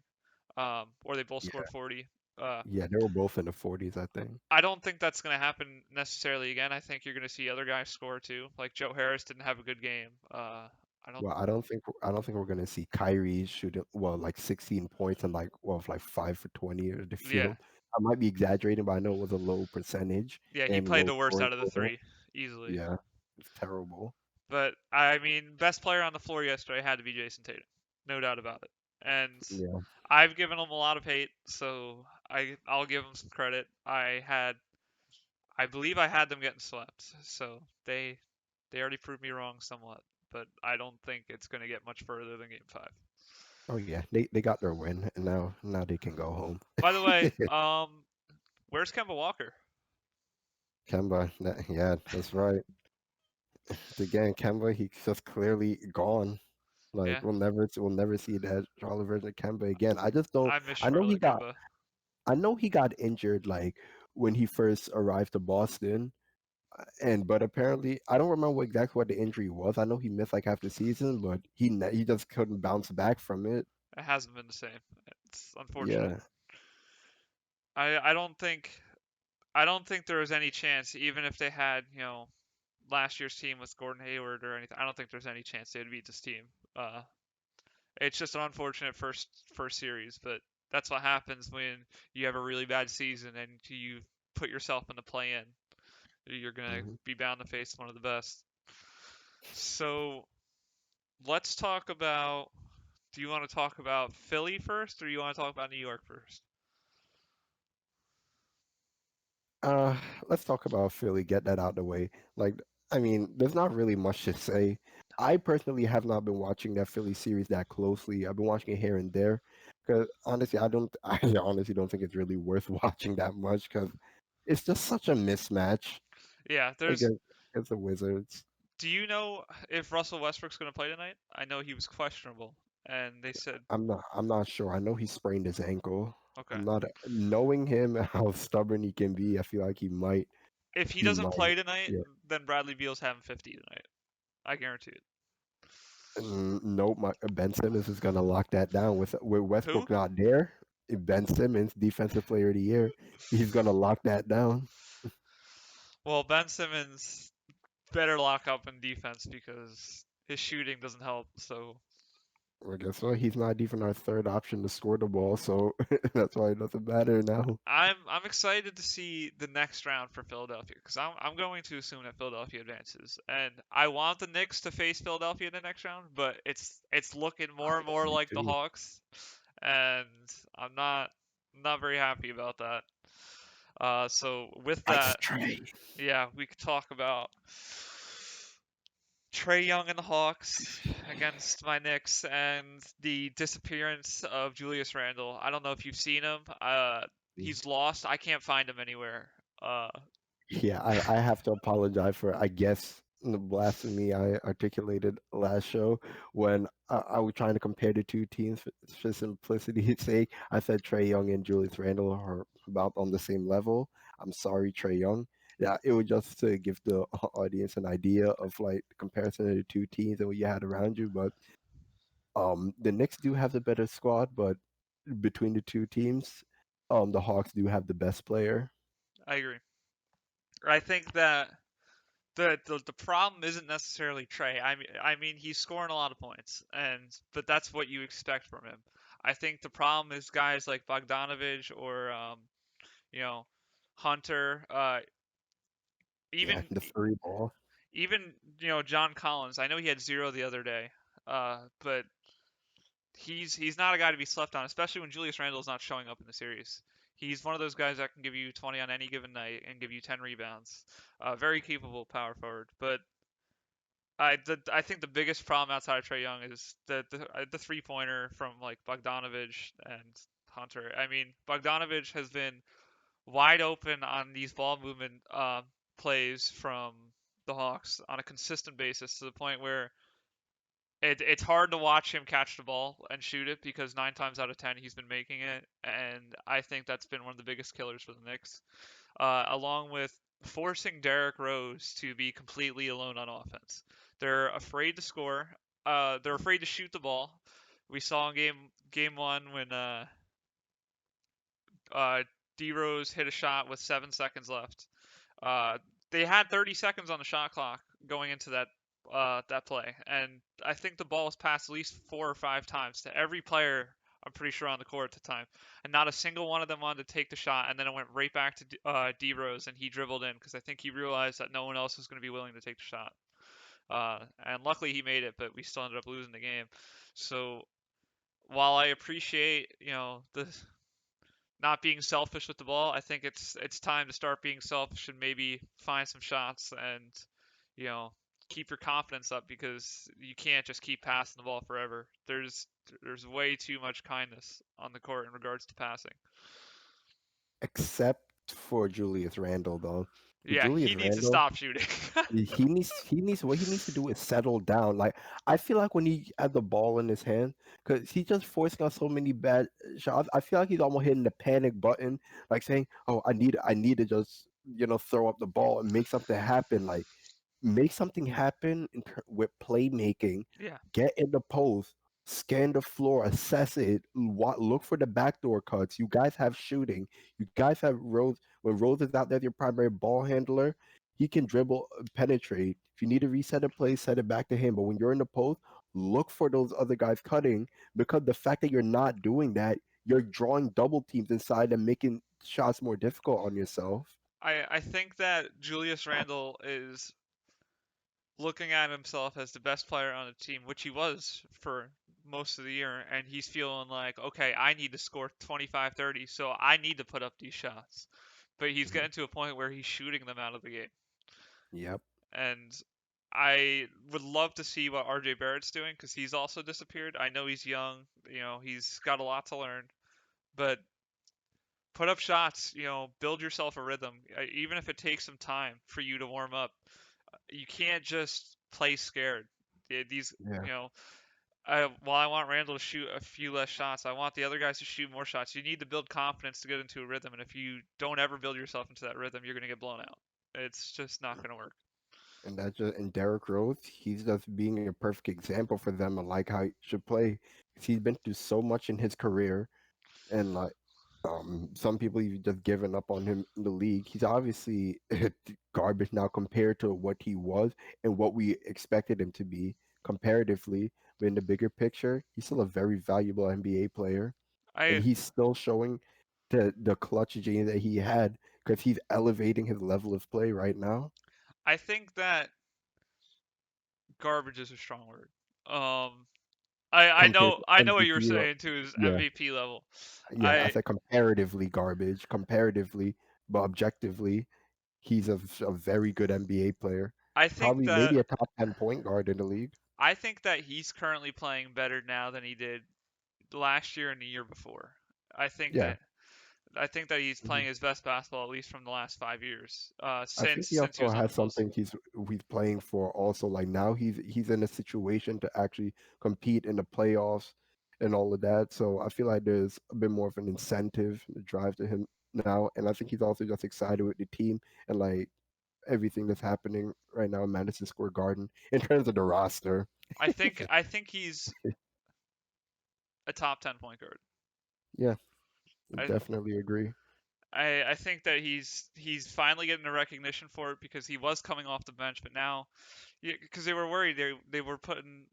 or they both scored yeah, 40. Uh, yeah. They were both in the 40s, I think. I don't think that's going to happen necessarily again. I think you're going to see other guys score too. Like Joe Harris didn't have a good game. I don't. Well, I don't think we're gonna see Kyrie shooting like 16 points and like 5 for 20 or the Yeah, field. I might be exaggerating, but I know it was a low percentage yeah, he and played low the worst scoring out of the total. three easily. Yeah, it's terrible. But I mean, best player on the floor yesterday had to be Jason Tatum, no doubt about it. And Yeah, I've given him a lot of hate, so I'll give him some credit. I believe I had them getting swept, so they already proved me wrong somewhat. But I don't think it's going to get much further than Game Five. oh yeah, they got their win, and now they can go home. By the way, where's Kemba Walker? Kemba, yeah, that's right. Again, Kemba, he's just clearly gone. Like Yeah, we'll never see that Charlotte version of Kemba again. I just don't. I miss I know he Charlotte got. Kemba. I know he got injured like when he first arrived to Boston. and but apparently I don't remember exactly what the injury was. I know he missed like half the season, but he just couldn't bounce back from it. It hasn't been the same. It's unfortunate. Yeah. I don't think there was any chance, even if they had, last year's team with Gordon Hayward or anything. I don't think there's any chance they'd beat this team. Uh, it's just an unfortunate first series, but that's what happens when you have a really bad season and you put yourself in the play-in. You're gonna Mhm. be bound to face one of the best. So let's talk about. Do you want to talk about Philly first, or you want to talk about New York first? Uh, let's talk about Philly. Get that out the way. Like, I mean, there's not really much to say. I personally have not been watching that Philly series that closely. I've been watching it here and there, because honestly, I don't. I honestly don't think it's really worth watching that much because it's just such a mismatch Yeah, there's. against the Wizards. Do you know if Russell Westbrook's going to play tonight? I know he was questionable, and they said, I'm not sure. I know he sprained his ankle. okay, I'm not knowing him how stubborn he can be. I feel like if he he doesn't might. play tonight, Yeah. then Bradley Beal's having 50 tonight. I guarantee it. Nope, Ben Simmons is gonna lock that down with Who? Westbrook not there. If Ben Simmons, Defensive Player of the Year, he's gonna lock that down. Well, Ben Simmons better lock up in defense because his shooting doesn't help. So I guess so. He's not even our third option to score the ball, so that's why it doesn't matter now. I'm excited to see the next round for Philadelphia because I'm going to assume that Philadelphia advances, and I want the Knicks to face Philadelphia in the next round, but it's looking more and more Me like the too. Hawks, and I'm not very happy about that. So with Ice that, Trey. yeah, we could talk about Trey Young and the Hawks against my Knicks and the disappearance of Julius Randle. I don't know if you've seen him. He's lost. I can't find him anywhere. Uh, Yeah, I have to apologize for, I guess, the blasphemy I articulated last show when I was trying to compare the two teams for simplicity's sake. I said Trey Young and Julius Randle are about on the same level. I'm sorry, Trey Young. Yeah, it was just to give the audience an idea of like the comparison of the two teams and what you had around you. But the Knicks do have the better squad, but between the two teams, the Hawks do have the best player. I agree. I think that the problem isn't necessarily Trey. I mean he's scoring a lot of points, but that's what you expect from him. I think the problem is guys like Bogdanovich or you know Hunter, Yeah, even the three ball. even John Collins. I know he had zero the other day, but he's not a guy to be slept on, especially when Julius Randle is not showing up in the series. He's one of those guys that can give you 20 on any given night and give you 10 rebounds. Very capable power forward, but I think the biggest problem outside of Trey Young is the 3-pointer from like Bogdanovich and Hunter. I mean, Bogdanovich has been wide open on these ball movement plays from the Hawks on a consistent basis to the point where it's hard to watch him catch the ball and shoot it because 9 times out of 10 he's been making it, and I think that's been one of the biggest killers for the Knicks, along with forcing Derrick Rose to be completely alone on offense. They're afraid to score. They're afraid to shoot the ball. We saw in game one when uh, D Rose hit a shot with 7 seconds left. Uh, they had 30 seconds on the shot clock going into that play, and I think the ball was passed at least 4 or 5 times to every player. I'm pretty sure on the court at the time, and not a single one of them wanted to take the shot. And then it went right back to D Rose, and he dribbled in because I think he realized that no one else was going to be willing to take the shot. And luckily he made it, but we still ended up losing the game. So while I appreciate the not being selfish with the ball, I think it's time to start being selfish and maybe find some shots and you know keep your confidence up because you can't just keep passing the ball forever. There's way too much kindness on the court in regards to passing. Except for Julius Randle, though. With Yeah, he Julius needs to Randle, stop shooting. he needs what he needs to do is settle down. Like I feel like when he had the ball in his hand, because he's just forcing out so many bad shots. I feel like he's almost hitting the panic button, like saying, "Oh, I need to just throw up the ball and make something happen. Like make something happen with playmaking. Yeah, Get in the post, scan the floor, assess it, look for the backdoor cuts. You guys have shooting. You guys have Rose. When Rose is out there, your primary ball handler, he can dribble, penetrate. If you need to reset a play, set it back to him. But when you're in the post, look for those other guys cutting, because the fact that you're not doing that, you're drawing double teams inside and making shots more difficult on yourself. I think that Julius Randle is looking at himself as the best player on the team, which he was for most of the year, and he's feeling like, okay, I need to score 25, 30, so I need to put up these shots. But he's Mhm. getting to a point where he's shooting them out of the game. Yep. And I would love to see what RJ Barrett's doing because he's also disappeared. I know he's young, he's got a lot to learn, but put up shots, build yourself a rhythm, even if it takes some time for you to warm up. You can't just play scared. These, Yeah. you know, while I want Randall to shoot a few less shots, I want the other guys to shoot more shots. You need to build confidence to get into a rhythm, and if you don't ever build yourself into that rhythm, you're going to get blown out. It's just not going to work. And Derrick Rose, he's just being a perfect example for them of like how he should play. 'Cause he's been through so much in his career, and like some people even just given up on him in the league. He's obviously garbage now compared to what he was and what we expected him to be comparatively. But in the bigger picture, he's still a very valuable NBA player, and I he's still showing the clutch gene that he had because he's elevating his level of play right now. I think that garbage is a strong word. Um, I Compared know to I know what you were MVP, saying too is yeah, MVP level. yeah, I I said comparatively garbage, comparatively, but objectively, he's a very good NBA player. I think Probably that maybe a top 10 point guard in the league. I think that he's currently playing better now than he did last year and the year before. I think Yeah. that I think that he's Mhm. playing his best basketball at least from the last 5 years. I think Since he was on the has Bulls. something he's playing for also. Like now he's in a situation to actually compete in the playoffs and all of that. So I feel like there's a bit more of an incentive drive to him now. And I think he's also just excited with the team and like everything that's happening right now in Madison Square Garden in terms of the roster. I think he's a top 10 point guard. Yeah, I definitely agree. I think that he's finally getting the recognition for it because he was coming off the bench, but now because they were worried they were putting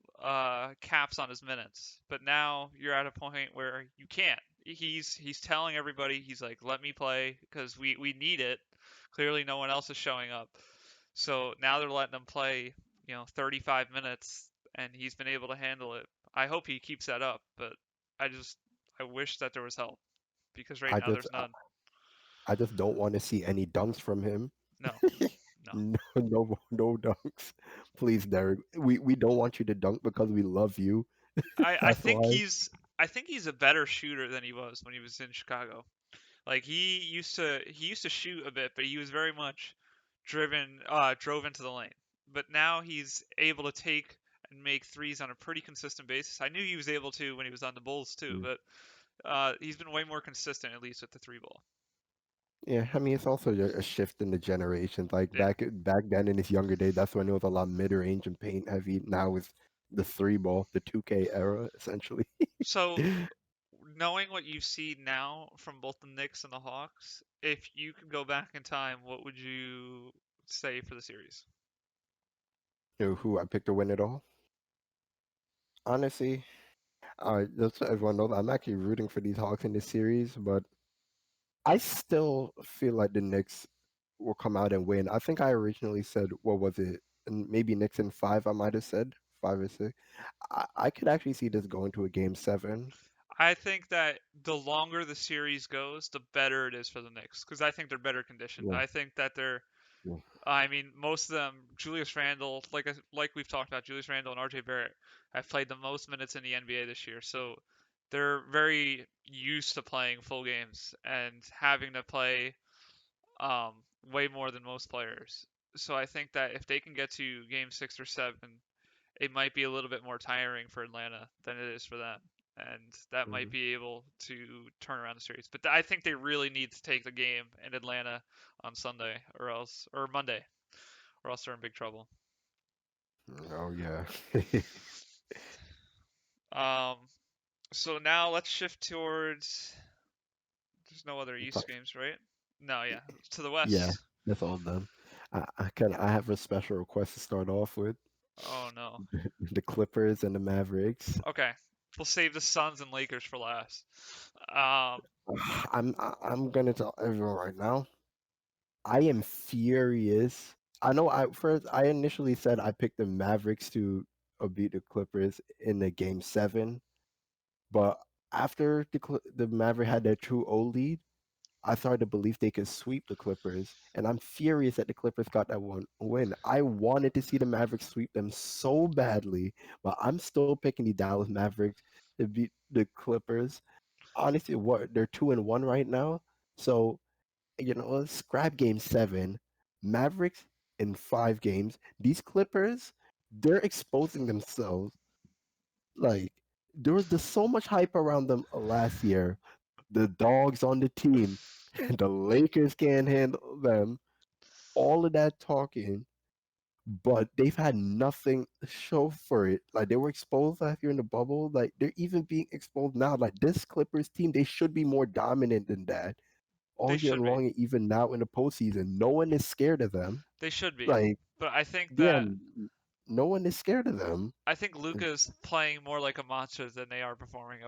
caps on his minutes, but now you're at a point where you can't. He's telling everybody he's like, let me play because we need it. Clearly, no one else is showing up, so now they're letting him play 35 minutes, and he's been able to handle it. I hope he keeps that up, but I wish that there was help because right I now just there's none. I just don't want to see any dunks from him. No, no. No, no dunks. Please, Derek. We don't want you to dunk because we love you. I I That's think why. he's I think he's a better shooter than he was when he was in Chicago. Like he used to shoot a bit, but he was very much drove into the lane. But now he's able to take and make threes on a pretty consistent basis. I knew he was able to when he was on the Bulls too, Mm. but he's been way more consistent at least with the three ball. Yeah, I mean it's also a shift in the generations. Like Yeah. back then in his younger day, that's when it was a lot mid range and paint heavy. Now it's the three ball, the 2K era, essentially. So knowing what you see now from both the Knicks and the Hawks, if you could go back in time, what would you say for the series? You know who I picked to win it all? Honestly, just so everyone knows, I'm actually rooting for these Hawks in this series, but I still feel like the Knicks will come out and win. I think I originally said, what was it? Maybe Knicks in five, I might have said, 5 or 6. I could actually see this going to a game 7. I think that the longer the series goes, the better it is for the Knicks because I think they're better conditioned. Yeah, I think that they're, yeah, I mean, most of them, Julius Randle, like we've talked about, Julius Randle and RJ Barrett have played the most minutes in the NBA this year, so they're very used to playing full games and having to play um, way more than most players. So I think that if they can get to game 6 or 7, it might be a little bit more tiring for Atlanta than it is for them. and that might Mhm. be able to turn around the series. But I think they really need to take the game in Atlanta on Sunday, or Monday, or else they're in big trouble. Oh yeah. Um, so now let's shift towards. There's no other East But, games, right? No, yeah, to the yeah, West. that's all done. I have a special request to start off with Oh no. the Clippers and the Mavericks. Okay, we'll save the Suns and Lakers for last. Um, I'm gonna tell everyone right now. I am furious. I know I initially said I picked the Mavericks to beat the Clippers in the game 7, but after the Maverick had their 2-0 lead, I started to believe they could sweep the Clippers, and I'm furious that the Clippers got that one win. I wanted to see the Mavericks sweep them so badly, but I'm still picking the Dallas Mavericks to beat the Clippers. Honestly, what they're 2-1 right now, so scrap game 7, Mavericks in 5 games. These Clippers, they're exposing themselves. Like there was just so much hype around them last year. The dogs on the team, the Lakers can't handle them. All of that talking, but they've had nothing to show for it. Like they were exposed last year in the bubble. Like they're even being exposed now. Like this Clippers team, they should be more dominant than that they all year should be. long, and even now in the postseason. No one is scared of them. They should be. Like, But I think yeah, that no one is scared of them. I think Luka's playing more like a monster than they are performing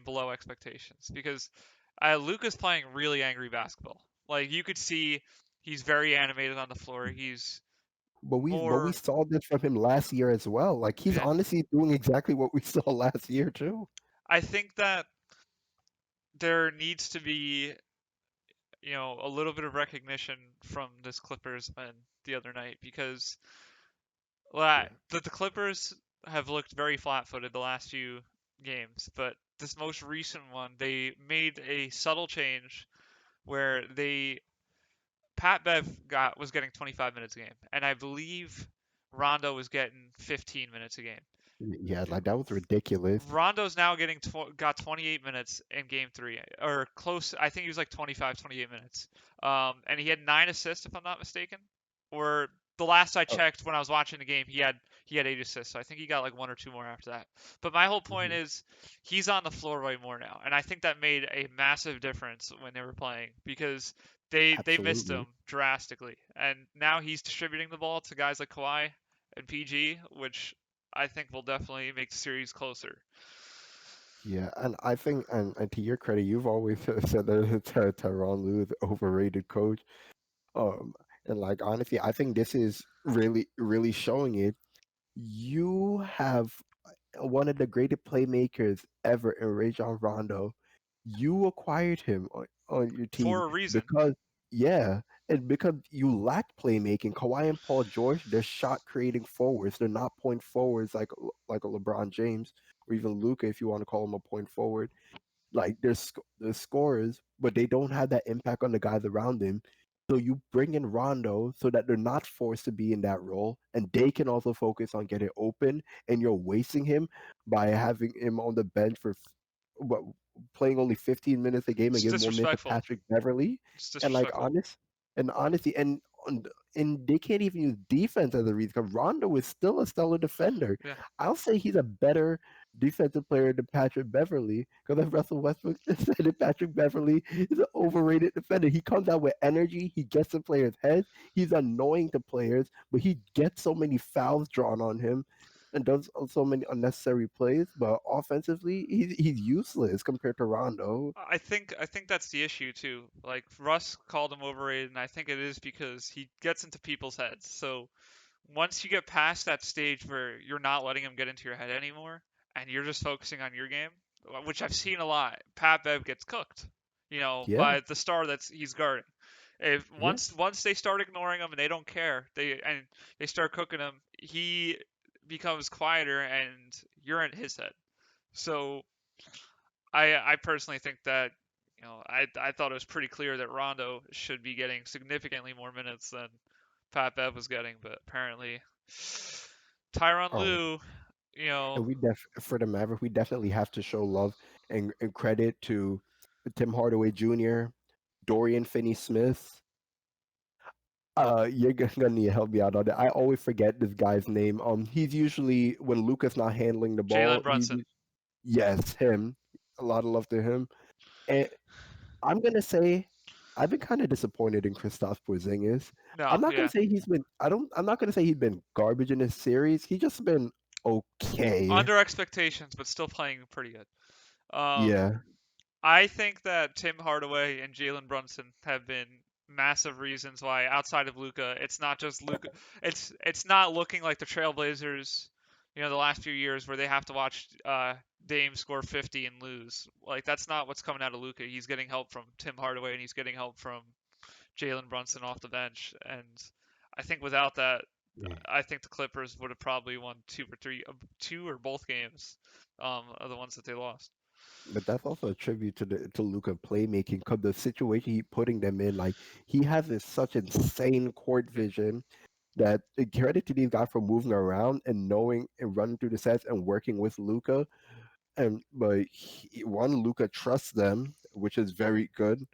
below expectations. Because Luka's playing really angry basketball. Like you could see, he's very animated on the floor. He's But we more, saw this from him last year as well. Like he's yeah. honestly doing exactly what we saw last year too. I think that there needs to be, a little bit of recognition from this Clippers win the other night because Yeah. the Clippers have looked very flat-footed the last few games, but this most recent one, they made a subtle change where they Pat Bev was getting 25 minutes a game, and I believe Rondo was getting 15 minutes a game. Yeah, like that was ridiculous. Rondo's now got 28 minutes in game 3, or close. I think he was like 25, 28 minutes. And he had 9 assists if I'm not mistaken. Or the last I Oh, checked when I was watching the game, he had 8 assists. So I think he got like one or two more after that. But my whole point mhm. is he's on the floor way more now, and I think that made a massive difference when they were playing because they missed him Absolutely. drastically, and now he's distributing the ball to guys like Kawhi and PG, which I think will definitely make the series closer. Yeah, and I think, and to your credit, you've always said that Tyronn Lue is overrated coach. Um, and like honestly, I think this is really, really showing it. You have one of the greatest playmakers ever in Rajon Rondo. You acquired him on your team For a reason. because, yeah, and because you lacked playmaking. Kawhi and Paul George, they're shot creating forwards. They're not point forwards like a LeBron James or even Luca, if you want to call him a point forward. Like they're scorers, but they don't have that impact on the guys around them. So you bring in Rondo so that they're not forced to be in that role, and they can also focus on getting open. And you're wasting him by having him on the bench for what, playing only 15 minutes a game and It's giving more minutes to disrespectful. Patrick Beverly. It's And like disrespectful. honest and honestly, and they can't even use defense as a reason because Rondo is still a stellar defender. Yeah. I'll say he's a better defensive player than Patrick Beverly because as Russell Westbrook just said that Patrick Beverly is an overrated defender. He comes out with energy. He gets in players' heads. He's annoying to players, but he gets so many fouls drawn on him and does so many unnecessary plays. But offensively, he's useless compared to Rondo. I think that's the issue too. Like Russ called him overrated, and I think it is because he gets into people's heads. So once you get past that stage where you're not letting him get into your head anymore, and you're just focusing on your game, which I've seen a lot, Pat Bev gets cooked, Yeah, by the star that's he's guarding. If yeah, once they start ignoring him and they don't care, they start cooking him, he becomes quieter and you're in his head. So I personally think that I thought it was pretty clear that Rondo should be getting significantly more minutes than Pat Bev was getting, but apparently Tyronn oh, Lue You know, And for the Maverick, we definitely have to show love and credit to Tim Hardaway Jr., Dorian Finney-Smith. You're gonna need to help me out on that. I always forget this guy's name. He's usually when Luca's not handling the Jalen ball. Brunson. Yes, him. A lot of love to him. And I'm gonna say I've been kind of disappointed in Kristaps Porzingis. I'm No, not gonna yeah, say he's been. I don't. I'm not gonna say he's been garbage in this series. He's just been okay. under expectations, but still playing pretty good. Um, Yeah. I think that Tim Hardaway and Jalen Brunson have been massive reasons why, outside of Luca, it's not just Luca. It's not looking like the Trailblazers, the last few years where they have to watch Dame score 50 and lose. Like that's not what's coming out of Luca. He's getting help from Tim Hardaway and he's getting help from Jalen Brunson off the bench. And I think without that, Yeah. I think the Clippers would have probably won two or both games, of the ones that they lost. But that's also a tribute to the to Luca playmaking, cause the situation he putting them in, like he has this such insane court vision that credit to these guys for moving around and knowing and running through the sets and working with Luca. And but Luca trusts them, which is very good.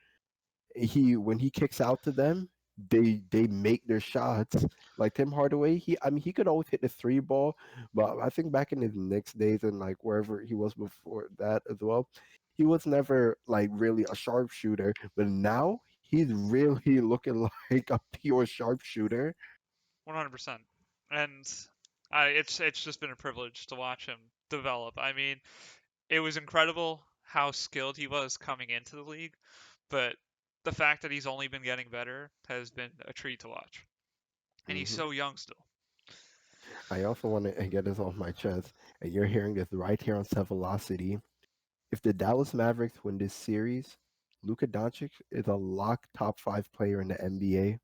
He when he kicks out to them, they make their shots. Like Tim Hardaway, I mean he could always hit the three ball, but I think back in his Knicks days and like wherever he was before that as well, he was never like really a sharpshooter. But now he's really looking like a pure sharpshooter. 100%. And it's just been a privilege to watch him develop. I mean, it was incredible how skilled he was coming into the league, but the fact that he's only been getting better has been a treat to watch. And he's Hmm. so young still. I also want to get this off my chest, and you're hearing this right here on SEVelocity. If the Dallas Mavericks win this series, Luka Doncic is a lock top five player in the NBA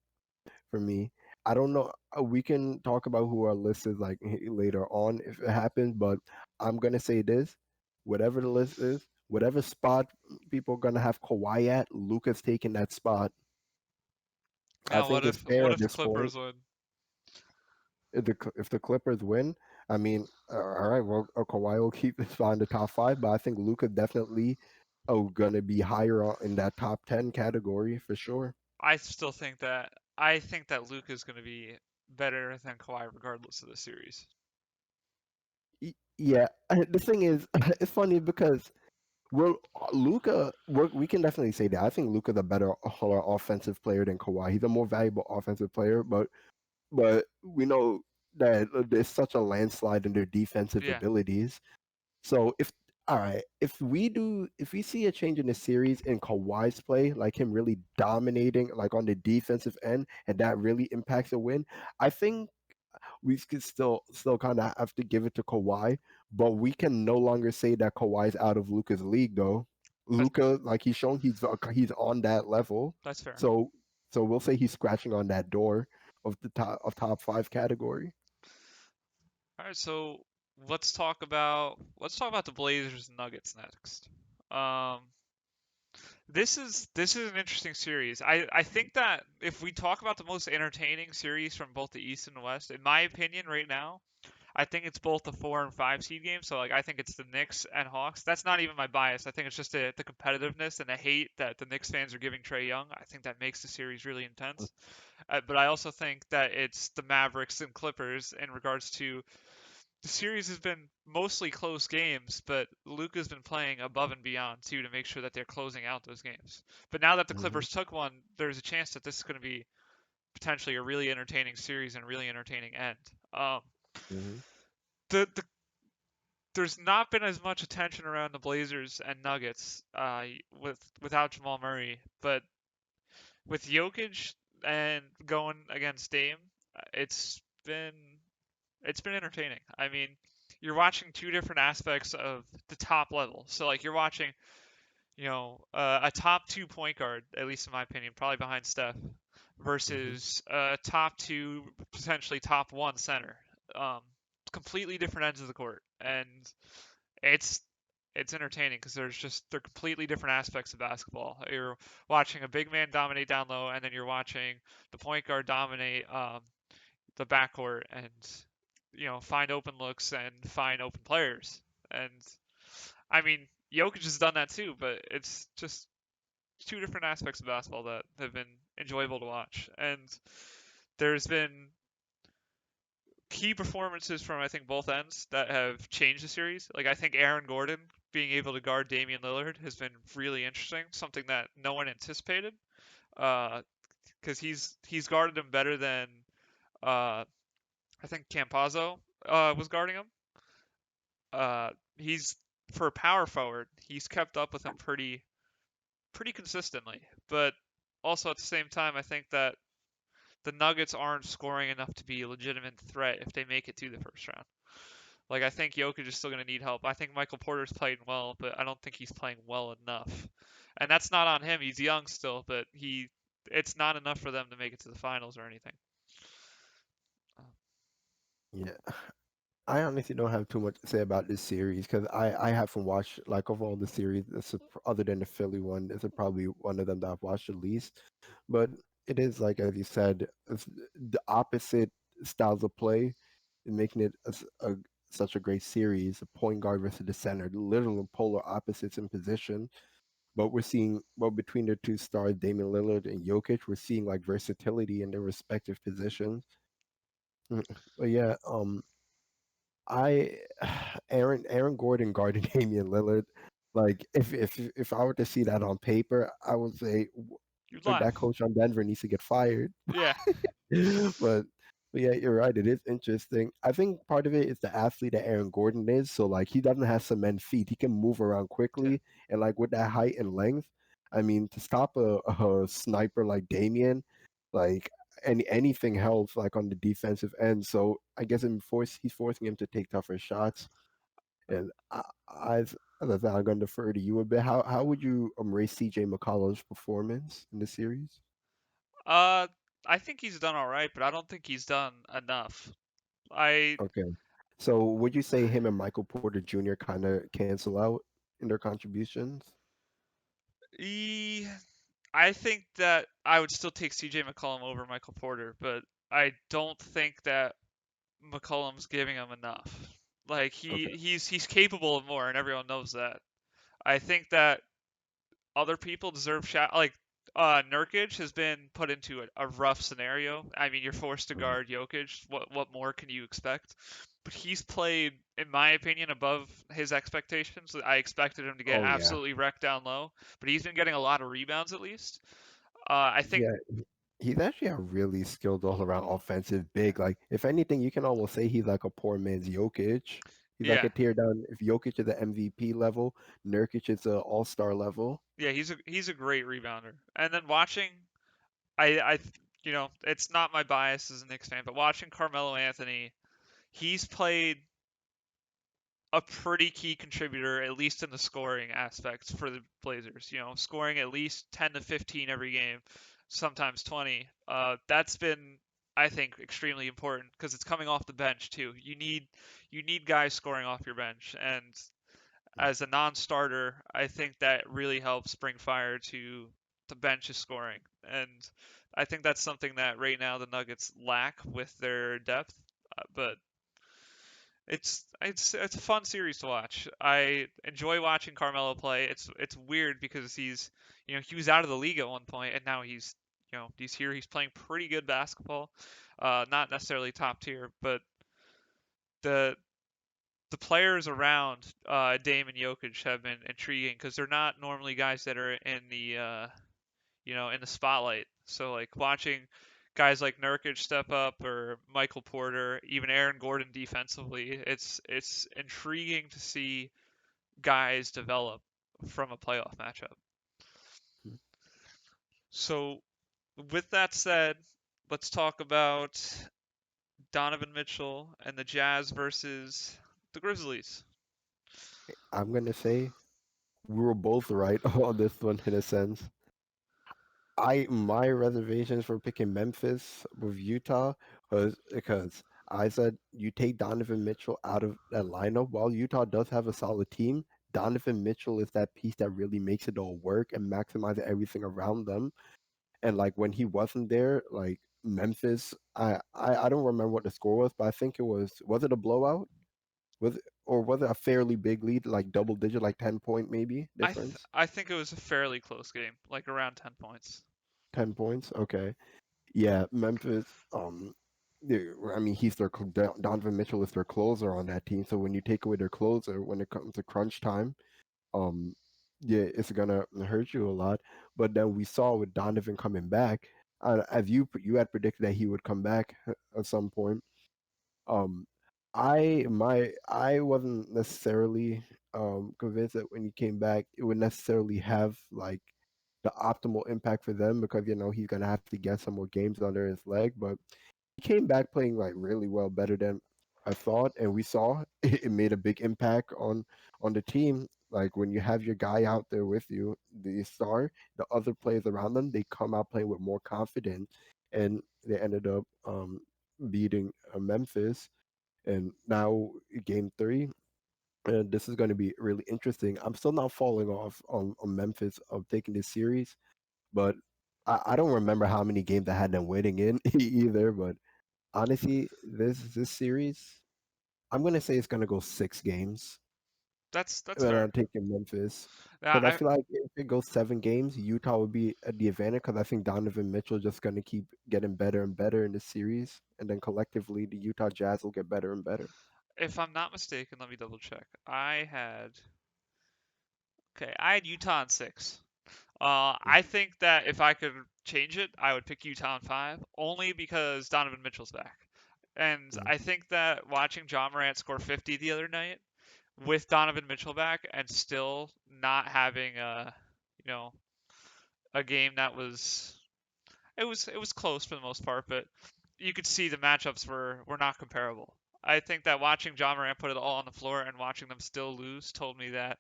for me. I don't know. We can talk about who our list is like later on if it happens, but I'm gonna say this: whatever the list is, whatever spot people are gonna have Kawhi at, Luka's taking that spot. I Now, think it's fair what at if the this point. Clippers win? If the Clippers win, I mean, all right, well, Kawhi will keep his spot in the top five, but I think Luka definitely gonna be higher in that top 10 category for sure. I think that Luka is going to be better than Kawhi regardless of the series. Yeah, the thing is, it's funny because well, Luca, we can definitely say that. I think Luca's a better offensive player than Kawhi. He's a more valuable offensive player, but we know that there's such a landslide in their defensive Yeah, abilities. So if all right, if we see a change in the series in Kawhi's play, like him really dominating like on the defensive end, and that really impacts the win, I think we could still kind of have to give it to Kawhi, but we can no longer say that Kawhi's out of Luca's league though. that's Luca, like he's shown, he's on that level. that's fair. So we'll say he's scratching on that door of the top five category. All right, so let's talk about the Blazers and Nuggets next. Um, this is an interesting series. I think that if we talk about the most entertaining series from both the East and the West, in my opinion, right now, I think it's both the 4 and 5 seed game. So like I think it's the Knicks and Hawks. That's not even my bias. I think it's just the competitiveness and the hate that the Knicks fans are giving Trey Young. I think that makes the series really intense. But I also think that it's the Mavericks and Clippers in regards to the series has been mostly close games, but Luka's been playing above and beyond too to make sure that they're closing out those games. But now that the Hmm. Clippers took one, there's a chance that this is going to be potentially a really entertaining series and a really entertaining end. Um, Hmm. the there's not been as much attention around the Blazers and Nuggets without Jamal Murray, but with Jokic and going against Dame, it's been it's been entertaining. I mean, you're watching two different aspects of the top level. So like you're watching, a top two point guard, at least in my opinion, probably behind Steph, Hmm. versus a top two, potentially top one center. Um, Completely different ends of the court, and it's it's entertaining because they're completely different aspects of basketball. You're watching a big man dominate down low, and then you're watching the point guard dominate the backcourt, and find open looks and find open players. And I mean, Jokic has done that too, but it's just two different aspects of basketball that have been enjoyable to watch. And there's been key performances from I think both ends that have changed the series. Like I think Aaron Gordon being able to guard Damian Lillard has been really interesting, something that no one anticipated. Because he's guarded him better than uh, I think Campazzo was guarding him. He's for a power forward, he's kept up with him pretty consistently. But also at the same time, I think that the Nuggets aren't scoring enough to be a legitimate threat if they make it to the first round. Like I think Jokic is still going to need help. I think Michael Porter's playing well, but I don't think he's playing well enough. And that's not on him. He's young still, but it's not enough for them to make it to the finals or anything. Yeah. I honestly don't have too much to say about this series because I haven't watched like of all the series. Other than the Philly one, this is probably one of them that I've watched the least. But it is like as you said, it's the opposite styles of play, and making it such a great series. A point guard versus the center, literal polar opposites in position. But we're seeing well between the two stars, Damian Lillard and Jokic, we're seeing like versatility in their respective positions. Mm, But yeah, I Aaron Gordon guarding Damian Lillard. Like if I were to see that on paper, I would say You'd that laugh. coach on Denver needs to get fired. Yeah. but but yeah, you're right. It is interesting. I think part of it is the athlete that Aaron Gordon is. So like he doesn't have cement feet. He can move around Yeah. quickly, and like with that height and length, I mean, to stop a sniper like Damian, like anything helps like on the defensive end. So I guess he's forcing him to take tougher shots. And as I said, I'm going to defer to you a bit. How would you rate CJ McCollum's performance in the series? Uh, I think he's done all right, but I don't think he's done enough. I Okay. So would you say him and Michael Porter Jr. kind of cancel out in their contributions? e, I think that I would still take CJ McCollum over Michael Porter, but I don't think that McCollum's giving him enough. Like Okay. he's capable of more, and everyone knows that. I think that other people deserve shot. Like Nurkic has been put into a rough scenario. I mean, you're forced to Mhm. guard Jokic. What more can you expect? But he's played, in my opinion, above his expectations. I expected him to get Oh yeah. absolutely wrecked down low, but he's been getting a lot of rebounds at least. I think, Yeah, he's actually a really skilled all-around offensive big. Like, if anything, you can almost say he's like a poor man's Jokic. He's like yeah, a tear down. If Jokic is the MVP level, Nurkic is a All-Star level. yeah, he's a great rebounder. And then watching, I it's not my bias as a Knicks fan, but watching Carmelo Anthony, he's played a pretty key contributor, at least in the scoring aspects for the Blazers. Scoring at least 10 to 15 every game, sometimes 20. That's been, I think, extremely important because it's coming off the bench too. You need guys scoring off your bench, and as a non-starter, I think that really helps bring fire to the bench's scoring. And I think that's something that right now the Nuggets lack with their depth. But it's a fun series to watch. I enjoy watching Carmelo play. It's weird because he was out of the league at one point and now he's here. He's playing pretty good basketball. Not necessarily top tier, but the the players around Dame and Jokic have been intriguing because they're not normally guys that are in the spotlight. So like watching guys like Nurkic step up or Michael Porter, even Aaron Gordon defensively, it's intriguing to see guys develop from a playoff matchup. So with that said, let's talk about Donovan Mitchell and the Jazz versus the Grizzlies. I'm gonna say we were both right on this one in a sense. My reservations for picking Memphis with Utah was because I said you take Donovan Mitchell out of that lineup. While Utah does have a solid team, Donovan Mitchell is that piece that really makes it all work and maximizes everything around them. And like when he wasn't there, like Memphis. I don't remember what the score was, but I think was it a blowout? Or was it a fairly big lead, like double digit, like 10 point maybe difference? I think it was a fairly close game, like around 10 points. 10 points. Okay. Yeah, Memphis. I mean, Donovan Mitchell is their closer on that team. So when you take away their closer, when it comes to crunch time, um, yeah, it's gonna hurt you a lot. But then we saw with Donovan coming back, as you had predicted that he would come back at some point. Um, I wasn't necessarily convinced that when he came back, it would necessarily have like the optimal impact for them because he's gonna have to get some more games under his leg. But he came back playing like really well, better than I thought, and we saw it made a big impact on the team. Like when you have your guy out there with you, the star, the other players around them, they come out playing with more confidence, and they ended up beating Memphis. And now game three, and this is going to be really interesting. I'm still not falling off on Memphis of taking this series, but I don't remember how many games I had them winning in either. But honestly, this series, I'm gonna say it's gonna go 6 games. That's But fair. I'm taking Memphis Yeah, because I feel like if it goes 7 games, Utah would be at the advantage because I think Donovan Mitchell just gonna keep getting better and better in the series, and then collectively the Utah Jazz will get better and better. if I'm not mistaken, let me double check. I had Utah in 6. I think that if I could change it, I would pick Utah in 5, only because Donovan Mitchell's back. And Mhm. I think that watching John Morant score 50 the other night with Donovan Mitchell back and still not having you know, a game that was it was close for the most part, but you could see the matchups were not comparable. I think that watching John Morant put it all on the floor and watching them still lose told me that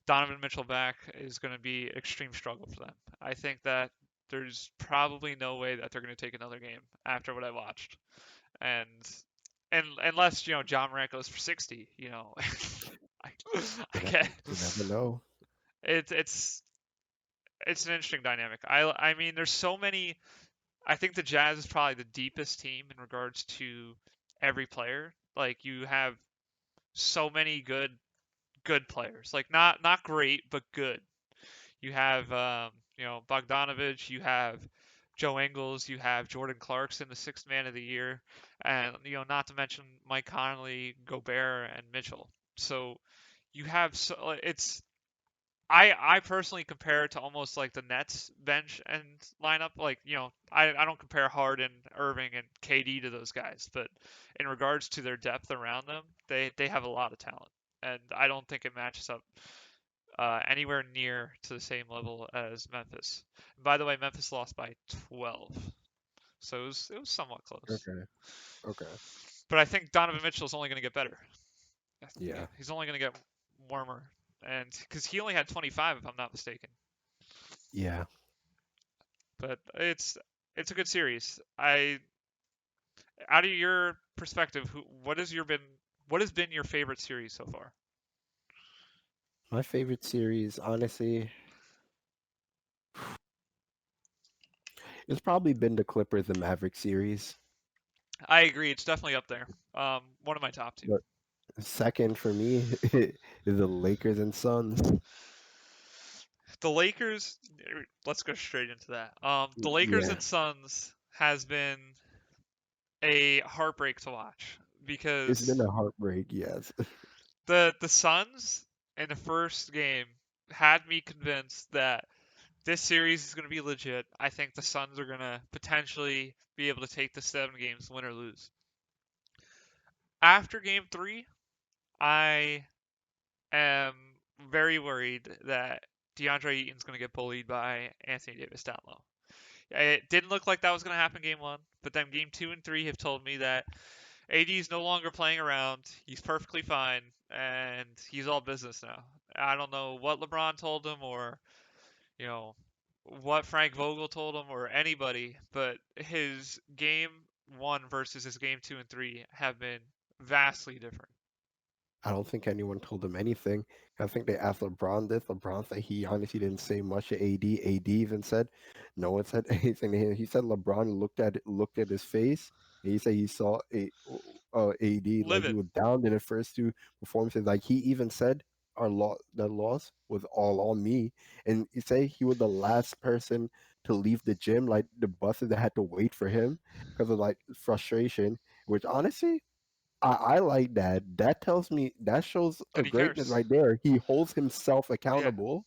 Donovan Mitchell back is going to be extreme struggle for them. I think that there's probably no way that they're going to take another game after what I watched, and unless John Morant goes for 60, I, I You can't. you never know. It's it's an interesting dynamic. I mean, there's so many. I think the Jazz is probably the deepest team in regards to every player. Like you have so many good players. Like not great, but good. You have Bogdanovich, you have Joe Ingles, you have Jordan Clarkson, the sixth man of the year, and not to mention Mike Conley, Gobert, and Mitchell. So you have it's I personally compare it to almost like the Nets bench and lineup. Like, I don't compare Harden, Irving, and KD to those guys, but in regards to their depth around them, they have a lot of talent, and I don't think it matches up anywhere near to the same level as Memphis. And by the way, Memphis lost by 12, so it was somewhat close. Okay. Okay. But I think Donovan Mitchell is only going to get better. Yeah. He's only going to get warmer, and because he only had 25, if I'm not mistaken. Yeah. But it's a good series. Out of your perspective, what has been your favorite series so far? My favorite series, honestly, it's probably been the Clippers and Mavericks series. I agree, it's definitely up there. One of my top two. But second for me is the Lakers and Suns. The Lakers. Let's go straight into that. The Lakers Yeah. and Suns has been a heartbreak to watch It's been because a heartbreak, yes. the Suns in the first game had me convinced that this series is going to be legit. I think the Suns are going to potentially be able to take the 7 games, win or lose. After game 3, I am very worried that DeAndre Ayton's going to get bullied by Anthony Davis down low. It didn't look like that was going to happen game 1, but then game 2 and 3 have told me that AD is no longer playing around. He's perfectly fine, and he's all business now. I don't know what LeBron told him or, you know, what Frank Vogel told him or anybody, but his game 1 versus his game 2 and 3 have been vastly different. I don't think anyone told him anything. I think they asked LeBron this. LeBron said he honestly didn't say much to AD. AD even said no one said anything to him. He said LeBron looked at his face. And he said he saw AD like he Livid. was down in the first two performances. Like he even said that loss was all on me. And he said he was the last person to leave the gym. Like the buses that had to wait for him because of like frustration. Which honestly I like that. That tells me that shows a That he greatness cares. right there. He holds himself Yeah, accountable,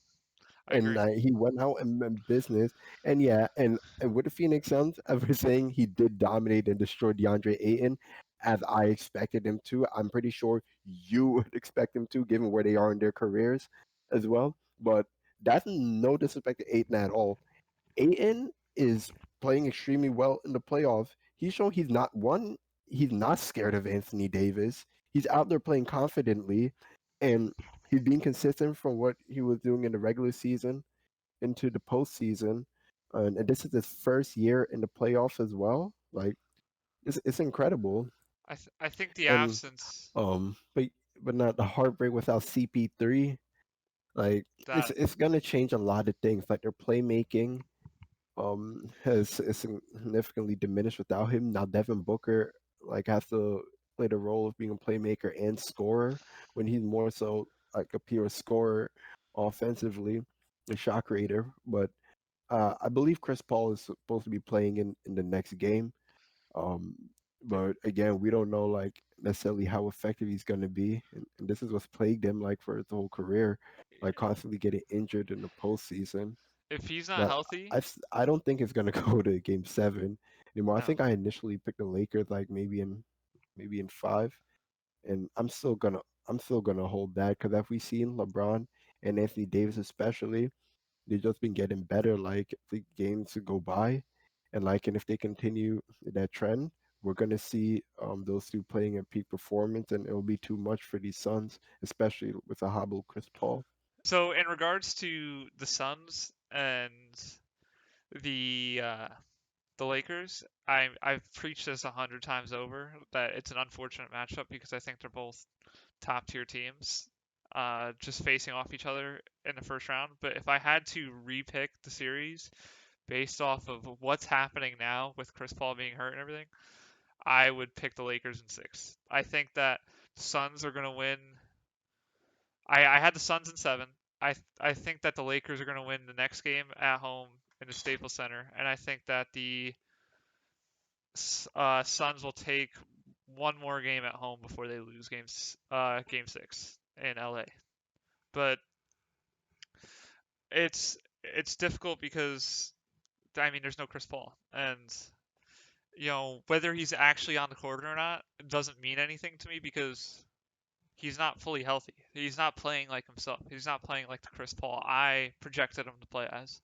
I and agree. he went out and meant business. And yeah, and with the Phoenix Suns, ever saying he did dominate and destroy DeAndre Ayton, as I expected him to. I'm pretty sure you would expect him to, given where they are in their careers as well. But that's no disrespect to Ayton at all. Aiton is playing extremely well in the playoffs. He's shown he's not scared of Anthony Davis. He's out there playing confidently, and he's being consistent from what he was doing in the regular season into the postseason. And this is his first year in the playoffs as well. Like it's incredible. I think the And absence um, but but not the heartbreak without CP3. Like that it's gonna change a lot of things, like their playmaking has is significantly diminished without him. Now Devin Booker like has to play the role of being a playmaker and scorer when he's more so like a pure scorer offensively, a shot creator. But I believe Chris Paul is supposed to be playing in the next game. Um, but again, we don't know like necessarily how effective he's going to be, and this is what's plagued him like for his whole career, like constantly getting injured in the postseason. if he's not But healthy, I don't think it's gonna go to Game 7 anymore. I no. think I initially picked the Lakers like maybe in five, and I'm still gonna hold that because if we seen LeBron and Anthony Davis especially, they've just been getting better like the games to go by, and if they continue that trend, we're gonna see those two playing at peak performance, and it'll be too much for these Suns, especially with a hobbled Chris Paul. So in regards to the Suns and the uh, the Lakers, I've preached this 100 times over that it's an unfortunate matchup because I think they're both top tier teams, just facing off each other in the first round. But if I had to repick the series based off of what's happening now with Chris Paul being hurt and everything, I would pick the Lakers in six. I think that the Suns are going to win. I had the Suns in seven. I think that the Lakers are going to win the next game at home in the Staples Center, and I think that the Suns will take one more game at home before they lose game six in LA. But it's difficult because I mean there's no Chris Paul, and whether he's actually on the court or not doesn't mean anything to me because he's not fully healthy. He's not playing like himself. He's not playing like the Chris Paul I projected him to play as.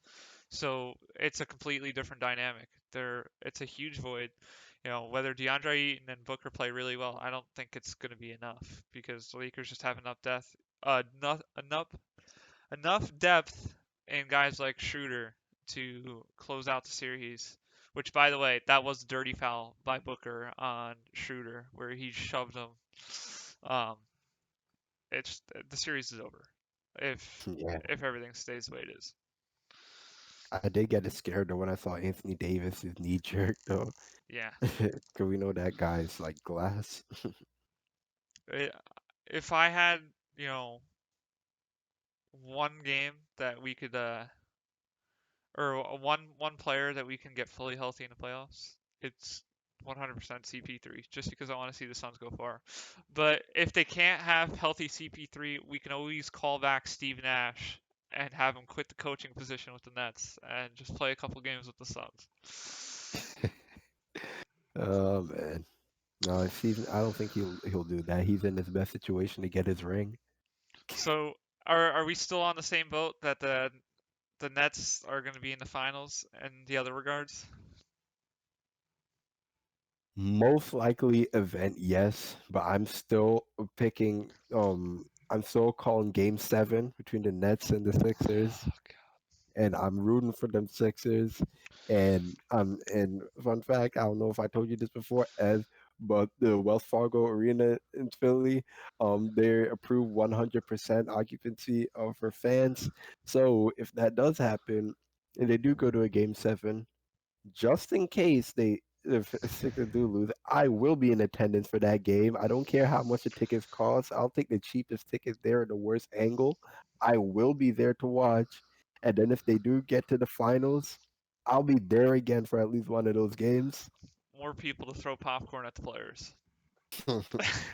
So it's a completely different dynamic. It's a huge void. Whether DeAndre Ayton and Booker play really well, I don't think it's going to be enough because the Lakers just have enough depth in guys like Schroeder to close out the series. Which, by the way, that was a dirty foul by Booker on Schroeder, where he shoved him. Um, it's the series is over Yeah, if everything stays the way it is. I did get scared though when I saw Anthony Davis's knee jerk though, Yeah. because we know that guy's like glass. It, if I had, you know, one game that we could or one player that we can get fully healthy in the playoffs, it's 100% CP3 just because I want to see the Suns go far. But if they can't have healthy CP3, we can always call back Steve Nash and have him quit the coaching position with the Nets and just play a couple games with the Suns. Oh man, no, Steve. I don't think he'll do that. He's in his best situation to get his ring. So are we still on the same boat that the Nets are going to be in the finals in the other regards? Most likely event, yes, but I'm still picking. I'm still calling Game 7 between the Nets and the Sixers, Oh, and I'm rooting for them Sixers. And fun fact, I don't know if I told you this before, Ev. but the Wells Fargo Arena in Philly, they approve 100% occupancy for fans. So if that does happen, and they do go to a game 7, just in case if Sixers do lose, I will be in attendance for that game. I don't care how much the tickets cost. I'll take the cheapest ticket there at the worst angle. I will be there to watch. And then if they do get to the finals, I'll be there again for at least one of those games. More people to throw popcorn at the players.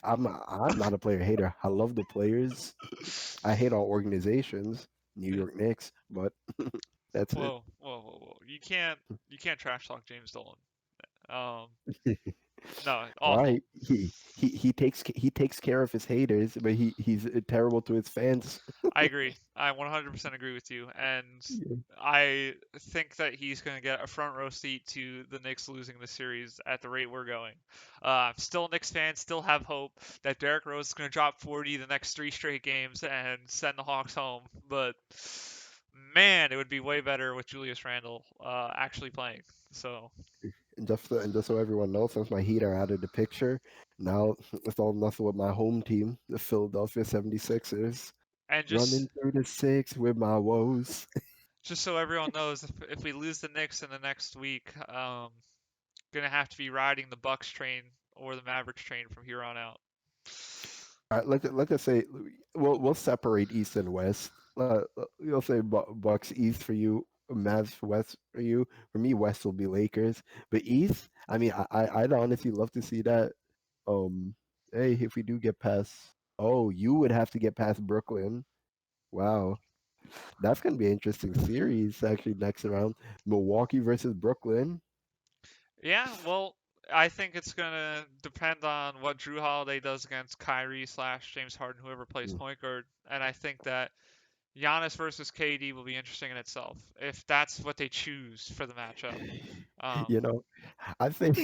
I'm not a player hater. I love the players. I hate all organizations, New York Knicks, but that's it. Whoa! You can't trash talk James Dolan. Um, no, All awful. right, he takes care of his haters, but he's terrible to his fans. I agree. I 100% agree with you, and Yeah. I think that he's going to get a front row seat to the Knicks losing the series at the rate we're going. Still a Knicks fan, still have hope that Derrick Rose is going to drop 40 the next 3 straight games and send the Hawks home. But man, it would be way better with Julius Randle actually playing. So And just so everyone knows, since my Heat are out of the picture, now it's all nothing with my home team, the Philadelphia 76ers, and just running through the six with my woes. just so everyone knows, if we lose the Knicks in the next week, gonna have to be riding the Bucks train or the Mavericks train from here on out. All right, let's say we'll separate East and West. You'll say Bucks East for you, Mavs West for you. For me, West will be Lakers, but East. I mean, I'd honestly love to see that. Um, hey, if we do get past, oh, you would have to get past Brooklyn. Wow, that's gonna be an interesting series actually next round. Milwaukee versus Brooklyn. Yeah, well, I think it's gonna depend on what Drew Holiday does against Kyrie slash James Harden, whoever plays Mm. point guard, and I think that Giannis versus KD will be interesting in itself if that's what they choose for the matchup. Um, You know, I think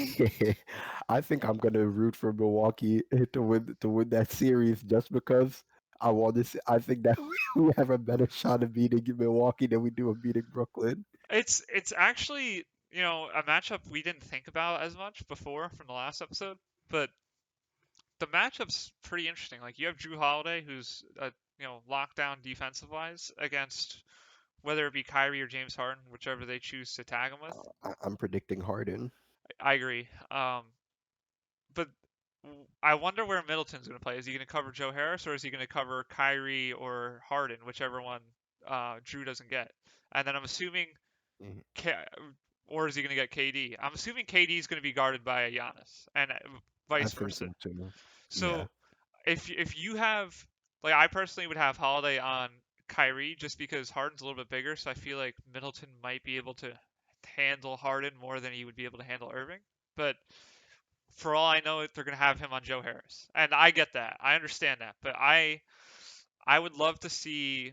I think I'm gonna root for Milwaukee to win that series just because I want to. I think that we have a better shot of beating Milwaukee than we do of beating Brooklyn. it's actually a matchup we didn't think about as much before from the last episode, but the matchup's pretty interesting. Like you have Drew Holiday, who's locked down defensive wise against whether it be Kyrie or James Harden, whichever they choose to tag him with. I'm predicting Harden. I agree. But I wonder where Middleton's going to play. Is he going to cover Joe Harris or is he going to cover Kyrie or Harden, whichever one Drew doesn't get? And then I'm assuming, Mhm. or is he going to get KD? I'm assuming KD is going to be guarded by a Giannis, and I vice think versa. so too. Yeah. So if you have, like, I personally would have Holiday on Kyrie just because Harden's a little bit bigger, so I feel like Middleton might be able to handle Harden more than he would be able to handle Irving. But for all I know, they're going to have him on Joe Harris, and I get that, I understand that, but I would love to see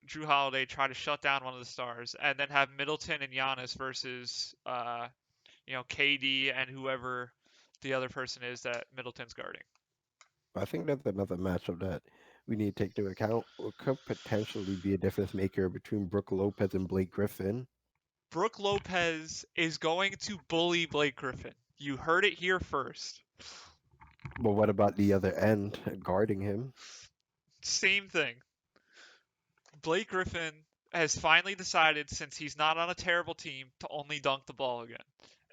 Drew Holiday try to shut down one of the stars, and then have Middleton and Giannis versus KD and whoever the other person is that Middleton's guarding. I think that's another matchup that we need to take into account. It could potentially be a difference maker between Brooke Lopez and Blake Griffin. Brooke Lopez is going to bully Blake Griffin. You heard it here first. But what about the other end guarding him? Same thing. Blake Griffin has finally decided, since he's not on a terrible team, to only dunk the ball again.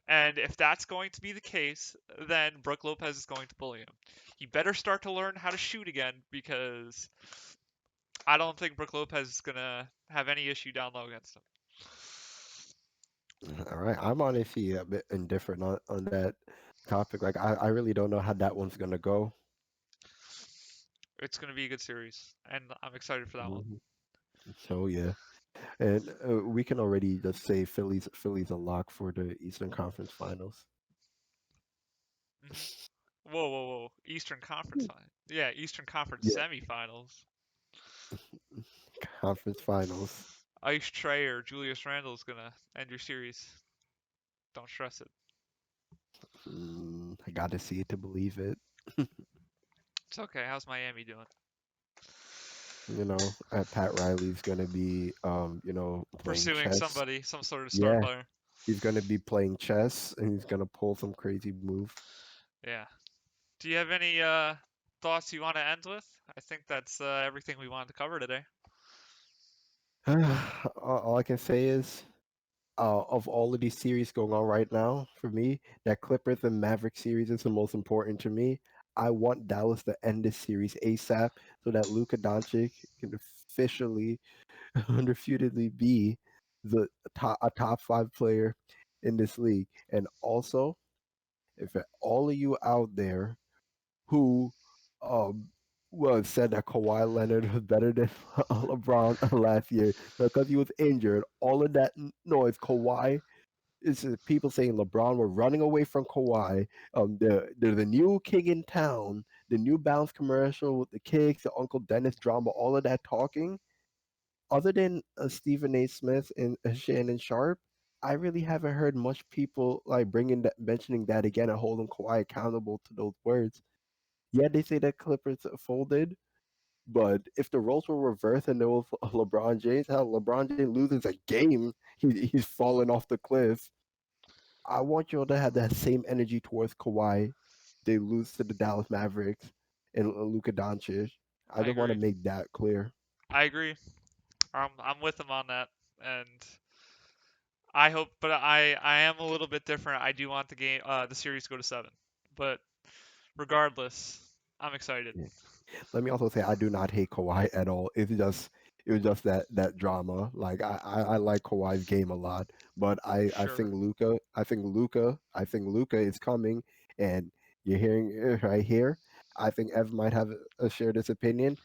And if that's going to be the case, then Brooke Lopez is going to bully him. He better start to learn how to shoot again, because I don't think Brooke Lopez is going to have any issue down low against him. All right, I'm honestly a bit indifferent on that topic. Like, I really don't know how that one's gonna go. It's going to be a good series, and I'm excited for that one. Mhm. So yeah, and we can already just say Philly's a lock for the Eastern Conference Finals. Whoa! Eastern Conference Mm. final. Yeah, Eastern Conference Yeah, semifinals. Conference Finals. Ice Trey or Julius Randle is gonna end your series. Don't stress it. I got to see it to believe it. It's okay. How's Miami doing? Pat Riley's gonna be, playing Pursuing chess. somebody, some sort of star Yeah, player. he's gonna be playing chess, and he's gonna pull some crazy move. Yeah. Do you have any thoughts you want to end with? I think that's everything we wanted to cover today. All I can say is, of all of these series going on right now, for me, that Clippers and Maverick series is the most important to me. I want Dallas to end this series ASAP so that Luka Doncic can officially, unrefutedly be a top five player in this league. And also, if all of you out there who um said that Kawhi Leonard was better than LeBron last year because he was injured. All of that noise, Kawhi is people saying LeBron were running away from Kawhi. They're the new king in town. The New Balance commercial with the kicks, the Uncle Dennis drama, all of that talking. Other than Stephen A. Smith and Shannon Sharp, I really haven't heard much people like bringing that, mentioning that again and holding Kawhi accountable to those words. Yeah, they say that Clippers folded, but if the roles were reversed and there was LeBron James, how LeBron James loses a game, he's falling off the cliff. I want you all to have that same energy towards Kawhi. They lose to the Dallas Mavericks and Luka Doncic. I I just want to agree. make that clear. I agree. I'm with them on that, and I hope, but I am a little bit different. I do want the series to go to 7, but regardless, I'm excited. Let me also say I do not hate Kawhi at all. It was just that drama. Like I like Kawhi's game a lot, but Sure. I think Luca is coming, and you're hearing it right here. I think Ev might have share this opinion.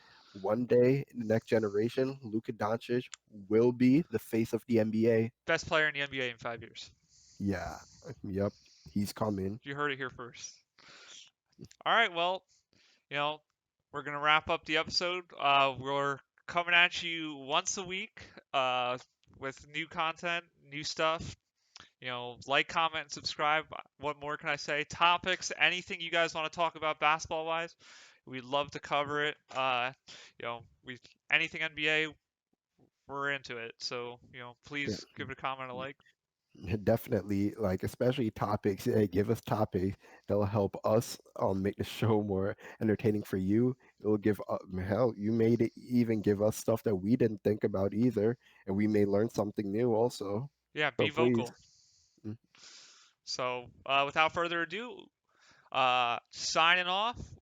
One day in the next generation, Luka Doncic will be the face of the NBA. Best player in the NBA in 5 years. Yeah, yep, he's coming. You heard it here first. All right, well, you know, we're gonna wrap up the episode. We're coming at you once a week with new content, new stuff. Like, comment, and subscribe. What more can I say? Topics, anything you guys want to talk about basketball wise, we'd love to cover it. We anything NBA, we're into it. So Yeah. please give it a comment, a like. Definitely, like especially topics. Give us topics that'll help us make the show more entertaining for you. It'll give hell. You may even give us stuff that we didn't think about either, and we may learn something new also. Yeah, So be please, vocal. So without further ado, signing off.